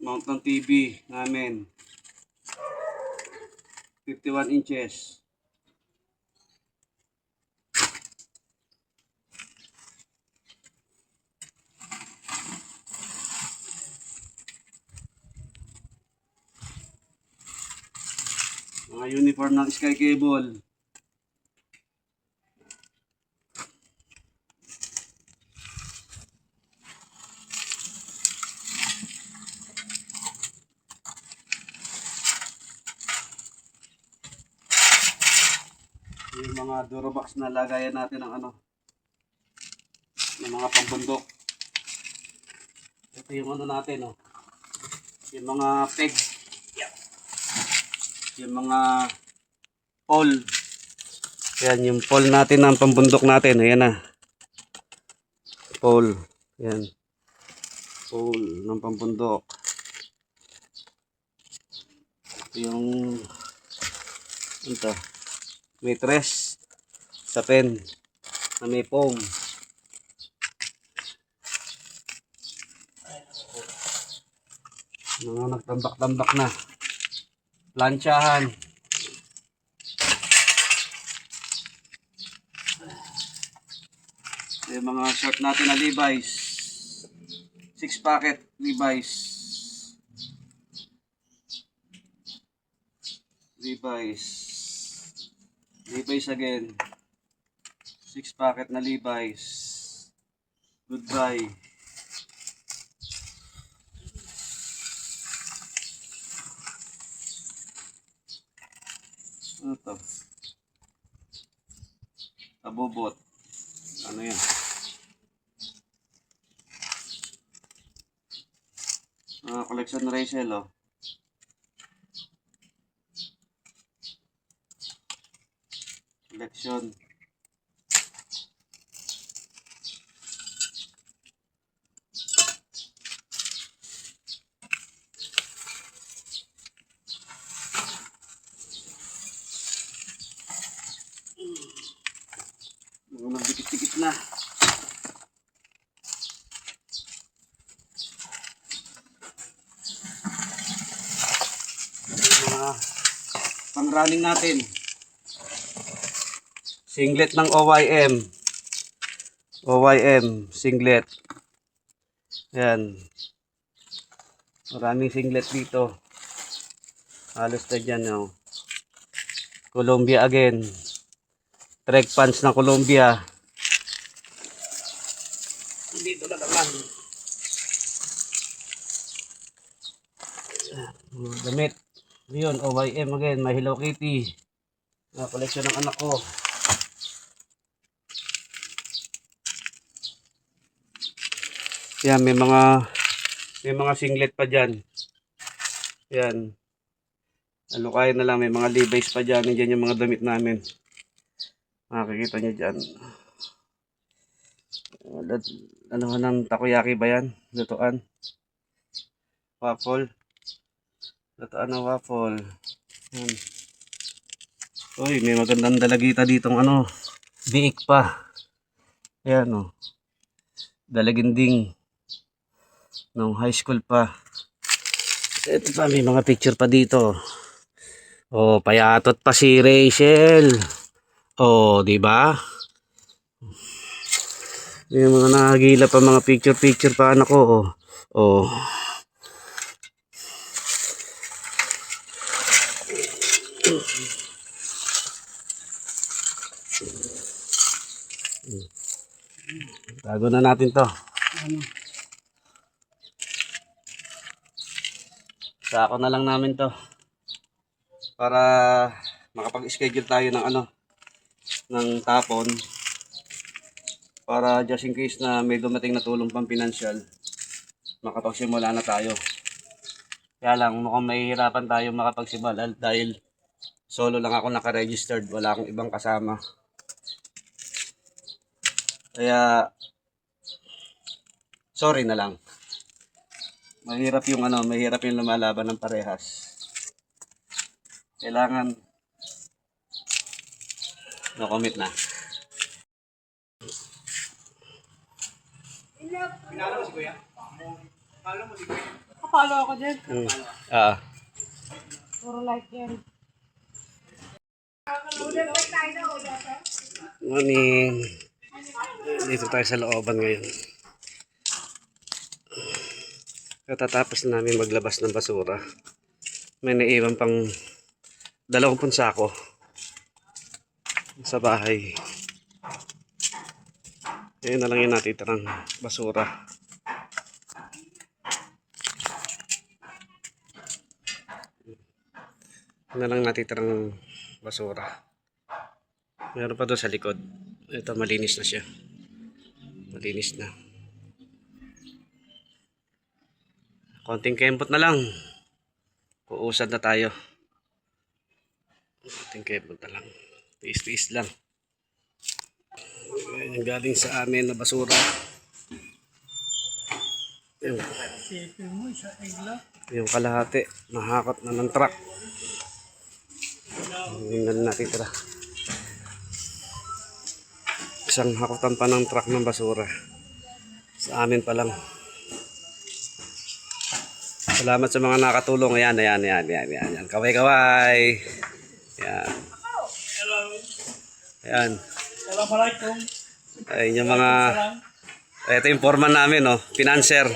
Mount ng TV namin. 51 inches. Mga uniform ng Sky Cable. Yung mga Durabox na lagayan natin ng ano, yung mga pambundok. Ito yung ano natin, oh. Yung mga peg. Yung mga pole. Yan, yung pole natin ng pambundok natin. Ayan na. Pole. Yan. Pole ng pambundok. Ito yung ito. May tres sa pen na may foam. Mga nagtambak-tambak na. Planchahan. Yung mga short natin na Levi's. 6 packet Levi's. Levi's again. 6 packet na Levi's. Goodbye. Ano to? Abobot. Ano yan? Collection Rachel, oh. Collection. Mga nagdikit-dikit na. Mga pang-running natin. Singlet ng OYM. OYM singlet. Yan. Maraming singlet dito. Halos na dyan, oh. Columbia again. Trek pants ng Columbia. Dito na naman. Damit. Yun, OYM again. May Hello Kitty. Koleksyon ng anak ko. Yan, may mga singlet pa dyan. Yan. Alukayin na lang, may mga Levi's pa dyan. Diyan yung mga damit namin. Makikita nyo dyan. Ano ng takoyaki ba yan? Lutuan. Waffle. Lutuan ng waffle. Yan. Uy, may magandang dalagita ditong ano. Biik pa. Ayan, oh. Dalaginding. Nung high school pa. Ito pa, may mga picture pa dito. Oh, payatot pa si Rachel. Oh, di ba? Yung mga nakagila pa mga picture pa anak ko. Oh. Oh. Tago na natin to. Sako na lang namin to. Para makapag-schedule tayo ng ng tapon. Para just in case na may dumating na tulong pang pinansyal, makapagsimula na tayo. Kaya lang mukhang mahihirapan tayo makapagsimula dahil solo lang ako naka-registered, wala akong ibang kasama. Kaya sorry na lang. Mahirap yung lumalaban ng parehas. Kailangan no commit na. Kapalo ako dyan. Ah. Puro like yan. Morning. Dito tayo sa looban ngayon. Katatapos na namin maglabas ng basura. May naiwan pang 20 sako sa bahay. Ayun na lang yung natitirang basura. Yun na lang natitirang basura. Meron pa doon sa likod. Ito malinis na siya. Malinis na. Konting kempot na lang. Uusad na tayo. Konting kempot na lang. Tiis-tiis lang. Ayan yung galing sa amin na basura. Yung kalahati. Nahakot na ng truck. Yung na natitira. Isang hakotan pa ng truck ng basura. Sa amin pa lang. Salamat sa mga nakatulong. Ayan. Kaway-kaway. Ayan. Ayan. Assalamualaikum. Ayun yung mga... Ito yung foreman namin, no? Financer.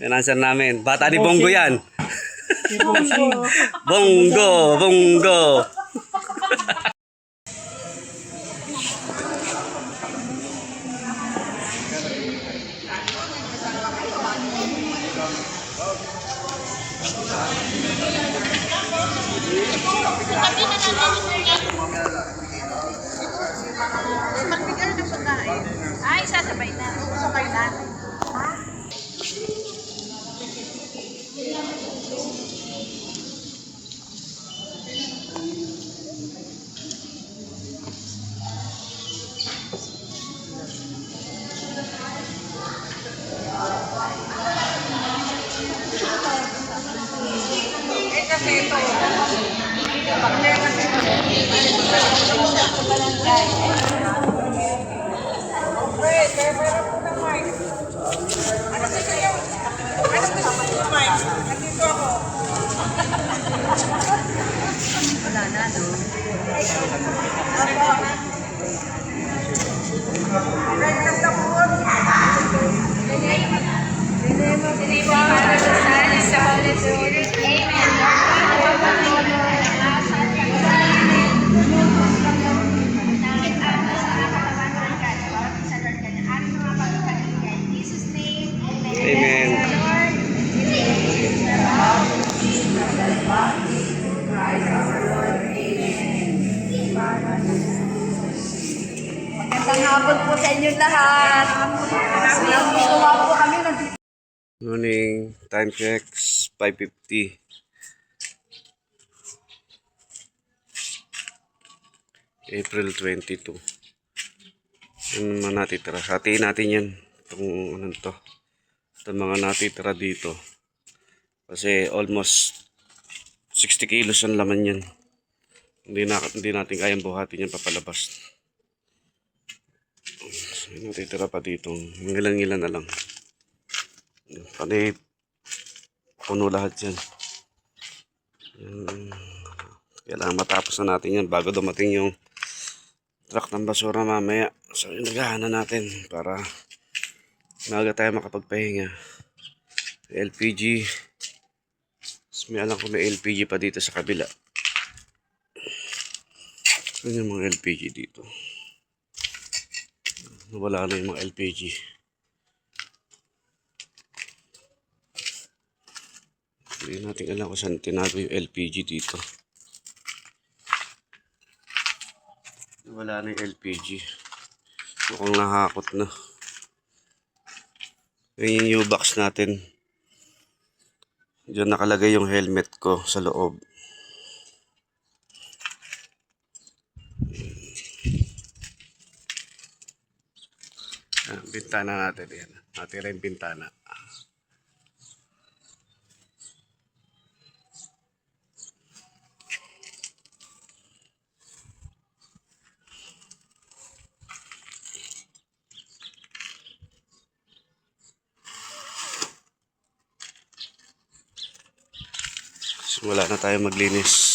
Financer namin. Bata ni Bongo yan. Bongo. Ay, sasabay na. Sabay na. Kasi ito. Magandang hapon po sa inyo lahat. Gumawa po kami ng Morning. Time checks. 5:50. April 22. Yung mga natitira. Hatiin natin yan. Itong ano to. Itong mga natitira dito. Kasi almost 60 kilos ang laman yan. Hindi natin kayang buhatin yan papalabas. So, natitira pa dito. Ilan-ilan na lang. Pati puno lahat yan. Kailangan matapos na natin yan bago dumating yung truck ng basura mamaya. So inagahan na natin para maaga tayo makapagpahinga. LPG. May alam ko may LPG pa dito sa kabila. Ano yung mga LPG dito? Wala na yung mga LPG. Hindi natin alam kung saan tinago yung LPG dito. Wala na yung LPG. Mukhang nahakot na. Yan yung U-box natin. Diyan nakalagay yung helmet ko sa loob. Bintana natin yan. Natira yung bintana. Simula na tayo maglinis.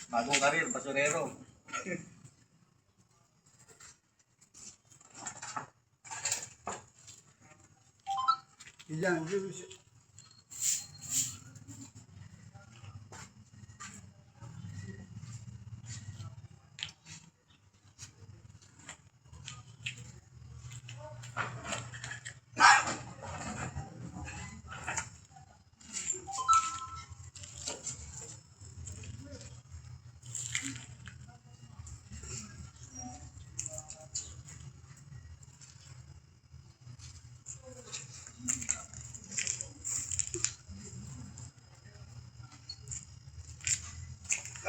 Bagong karir, basurero.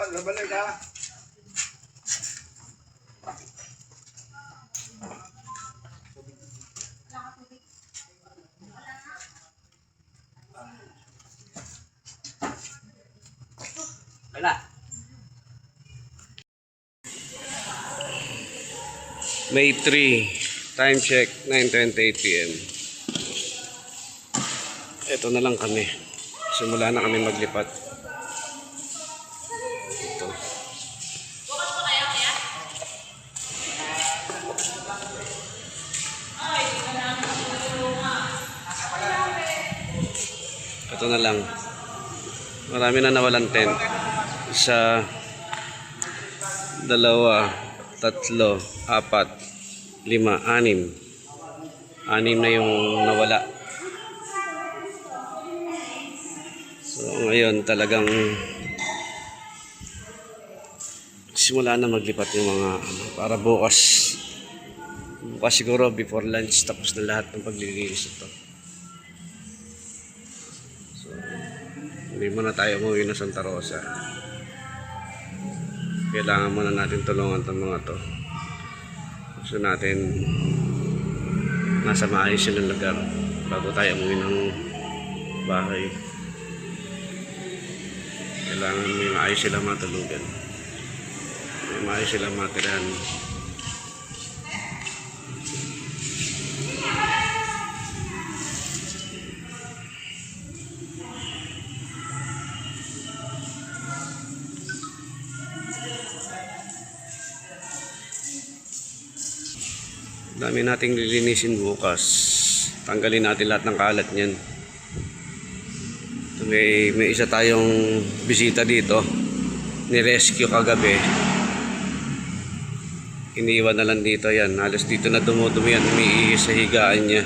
Wala. May 3, time check, 9:28 p.m. Ito na lang kami. Simula na kami maglipat. Ito. Ito na lang. Marami na nawalan tent. Isa, dalawa, tatlo, apat, lima, anim. Anim na yung nawala. So ngayon talagang simula na maglipat yung mga para bukas. Bukas siguro before lunch tapos na lahat ng paglilinis ito. So hindi muna tayo umuwi na Santa Rosa. Kailangan muna natin tulungan itong mga to. Gusto natin nasa maayos silang lugar bago tayo umuwi ng bahay. Kailangan may maayos silang matulugan. May maayos silang matirahan. Dami nating lilinisin bukas. Tanggalin natin lahat ng kalat niyan. May isa tayong bisita dito. Ni-rescue kagabi. Iniwan na lang dito yan. Halos dito na dumudumi yan. Umiihis sa higaan niya.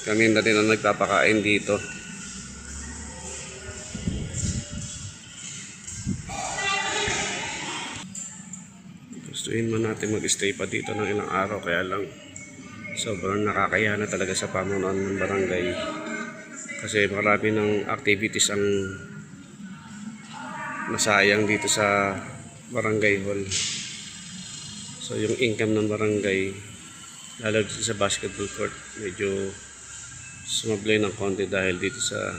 Kami na rin ang nagpapakain dito. Gustuin man natin mag-stay pa dito ng ilang araw, kaya lang sobrang nakakaya na talaga sa pamunuan ng barangay kasi marami ng activities ang nasayang dito sa barangay hall. So yung income ng barangay lalo dito sa basketball court medyo sumablay ng konti dahil dito sa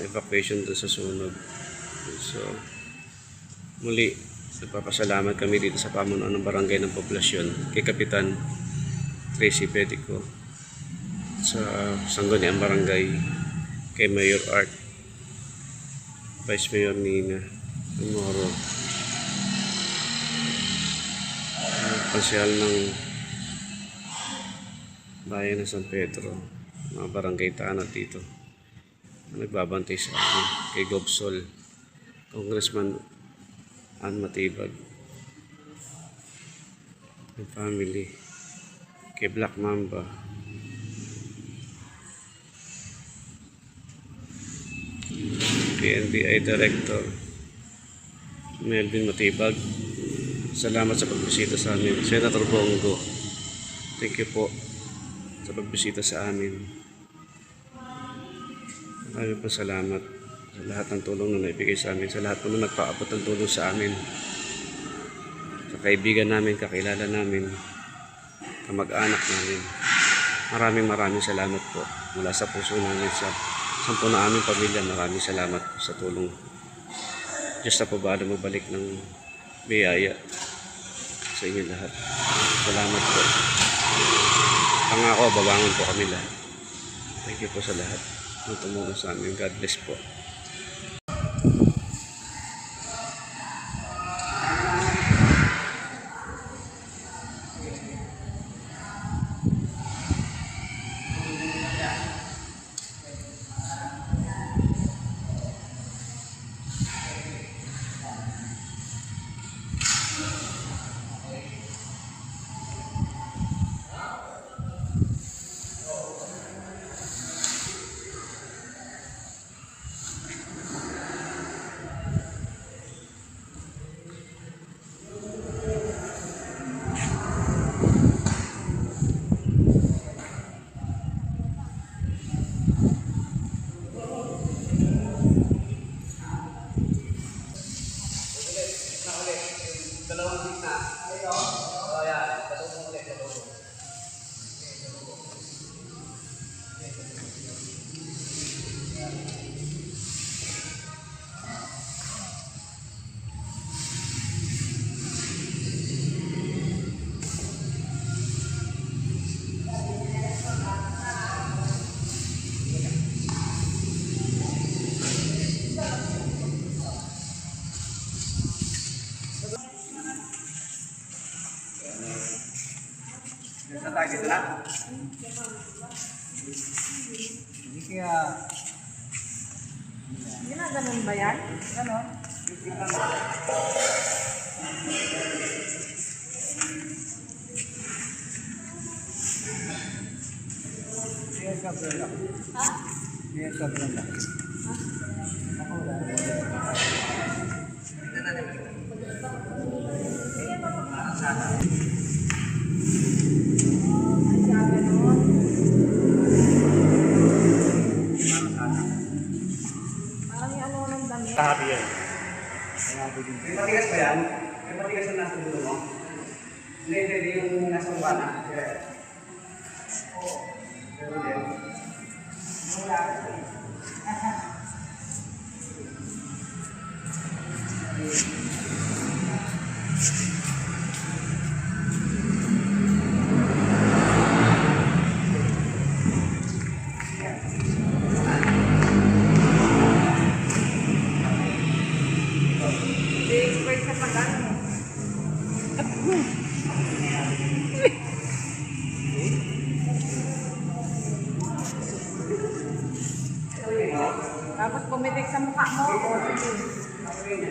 evacuation doon sa sunog. So muli nagpapasalamat kami dito sa pamunuan ng barangay ng poblasyon kay Kapitan Tracy Pedico, sa Sangguniang Barangay, kay Mayor Art, Vice Mayor Nina Moro, pasyal ng bayan ng San Pedro, mga barangay tanat dito na nagbabantay sa akin, kay Gobsol, Congressman Ann Matibag, ng family, kay Black Mamba, kay NBI Director Melvin Matibag. Salamat sa pagbisita sa amin. Senator Bongo, thank you po sa pagbisita sa amin. Maraming po salamat sa lahat ng tulong na naibigay sa amin, sa lahat po na nagpaabot ng tulong sa amin, sa kaibigan namin, kakilala namin, kamag-anak namin. Maraming salamat po mula sa puso namin, sa sampu na aming pamilya. Maraming salamat po sa tulong. Diyos na po ba magbalik ng biyaya sa inyo lahat. Salamat po. Pangako, babangon po kami lahat. Thank you po sa lahat ng tumulong sa amin. God bless po. Ganun ba yan? Ganon? Parang yung ano ng damit. Sabi yan. May matigas ba yan? May matigas na nasa dulo mo? Hindi yung nasa mukha na. Oo. Pero din. Hindi expert sa pag-ano. Tapos pumitik sa mukha mo. O, sige.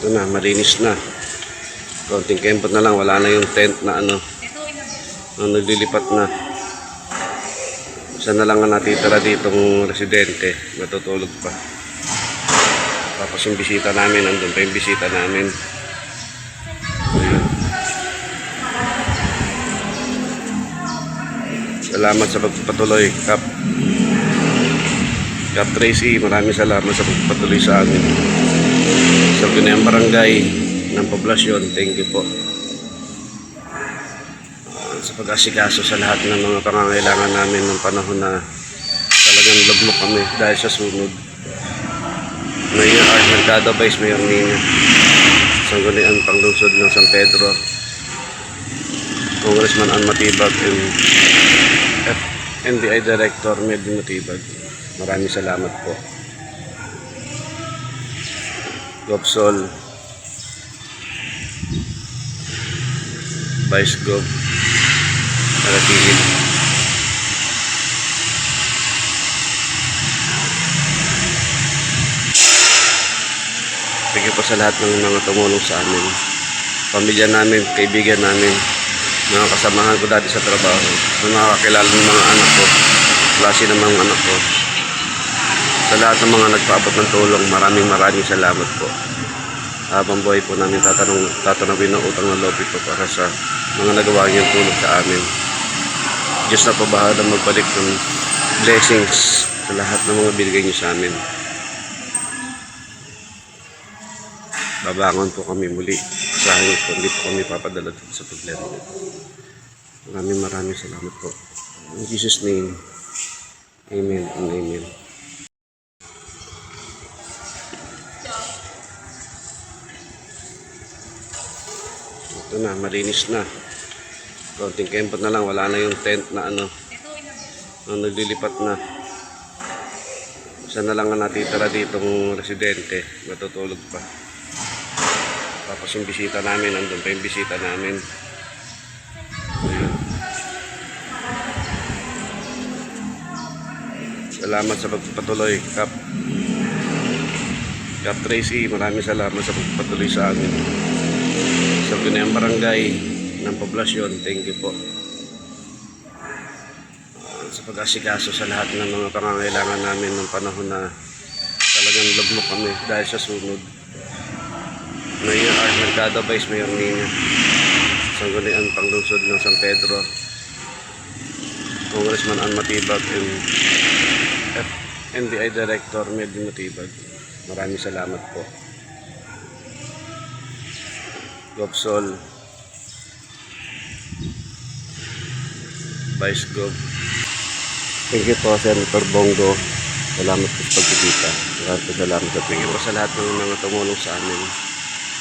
Ito na, malinis na. Konting kempot na lang, wala na yung tent na ano. Naglilipat na. Isa na lang ang natitira ditong residente, matutulog pa. Tapos yung bisita namin, andun pa yung bisita namin. Ayan. Salamat sa pagpatuloy, Kap Tracy, maraming salamat sa pagpatuloy sa amin. Sa Ginayang Barangay ng poblasyon, thank you po. Sa pag-asikaso sa lahat ng mga pangangailangan namin ng panahon na talagang lugmok kami dahil sa sunod. Mayor Art Mercado, Vice Mayor Nina, Sangguniang Panglungsod ng San Pedro, Congressman Ann Matibag, NBI Director Melvin Matibag. Maraming salamat po. Gopsol, Vice Gov, Aratigin. Thank you po sa lahat ng mga tumulong sa amin. Pamilya namin, kaibigan namin, mga kasamahan ko dati sa trabaho, mga kakilala ng mga anak ko, klase ng mga anak ko. Sa lahat ng mga nagpaabot ng tulong, maraming salamat po. Habang buhay po namin tatanawin ng utang ng loob ito para sa mga nagawa niyong tulong sa amin. Diyos na po bahala magbalik ng blessings sa lahat ng mga binigay niyo sa amin. Babangon po kami muli. Sahin po, hindi po kami papadala sa problema. Maraming salamat po. In Jesus' name, amen and amen. Ito na, malinis na. Konting kempot na lang, wala na yung tent na naglilipat na. Isa na lang ang natitira ditong residente, matutulog pa. Tapos yung bisita namin, andun pa yung bisita namin. Ayan. Salamat sa pagpatuloy, Kap Tracy, maraming salamat sa pagpatuloy sa amin. Sa Ginayang Barangay ng poblasyon, thank you po. Sa pag-asikaso sa lahat ng mga pangangailangan namin ng panahon na talagang lugmok kami dahil sa sunod. Mayor Art Mercado, Vice Mayor Nina, Sangguniang Panglungsod ng San Pedro, Congressman Ann Matibag, NBI Director Melvin Matibag. Maraming salamat po. Gopsol, Vice Gov. Thank you po, Senator Bongo. Salamat po sa pagkikita. Maraming salamat sa tingin po sa lahat ng mga tumulong sa amin.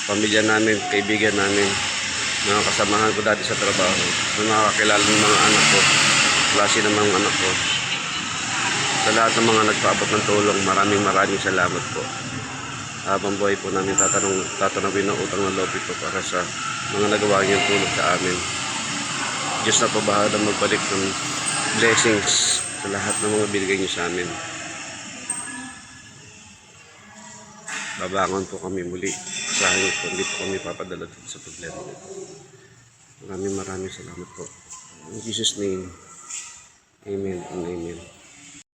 Pamilya namin, kaibigan namin, mga kasamahan ko dati sa trabaho, mga kakilala ng mga anak ko, klase ng mga anak ko. Sa lahat ng mga nagpaabot ng tulong, maraming salamat po. Habang buhay po namin tatanawin ng utang ng loob ito para sa mga nagawa niyong tulong sa amin. Diyos na po bahala magbalik ng blessings sa lahat ng mga binigay niyo sa amin. Babangon po kami muli. Sahin po, hindi po kami papadala sa problema. Maraming salamat po. In Jesus' name, amen and amen.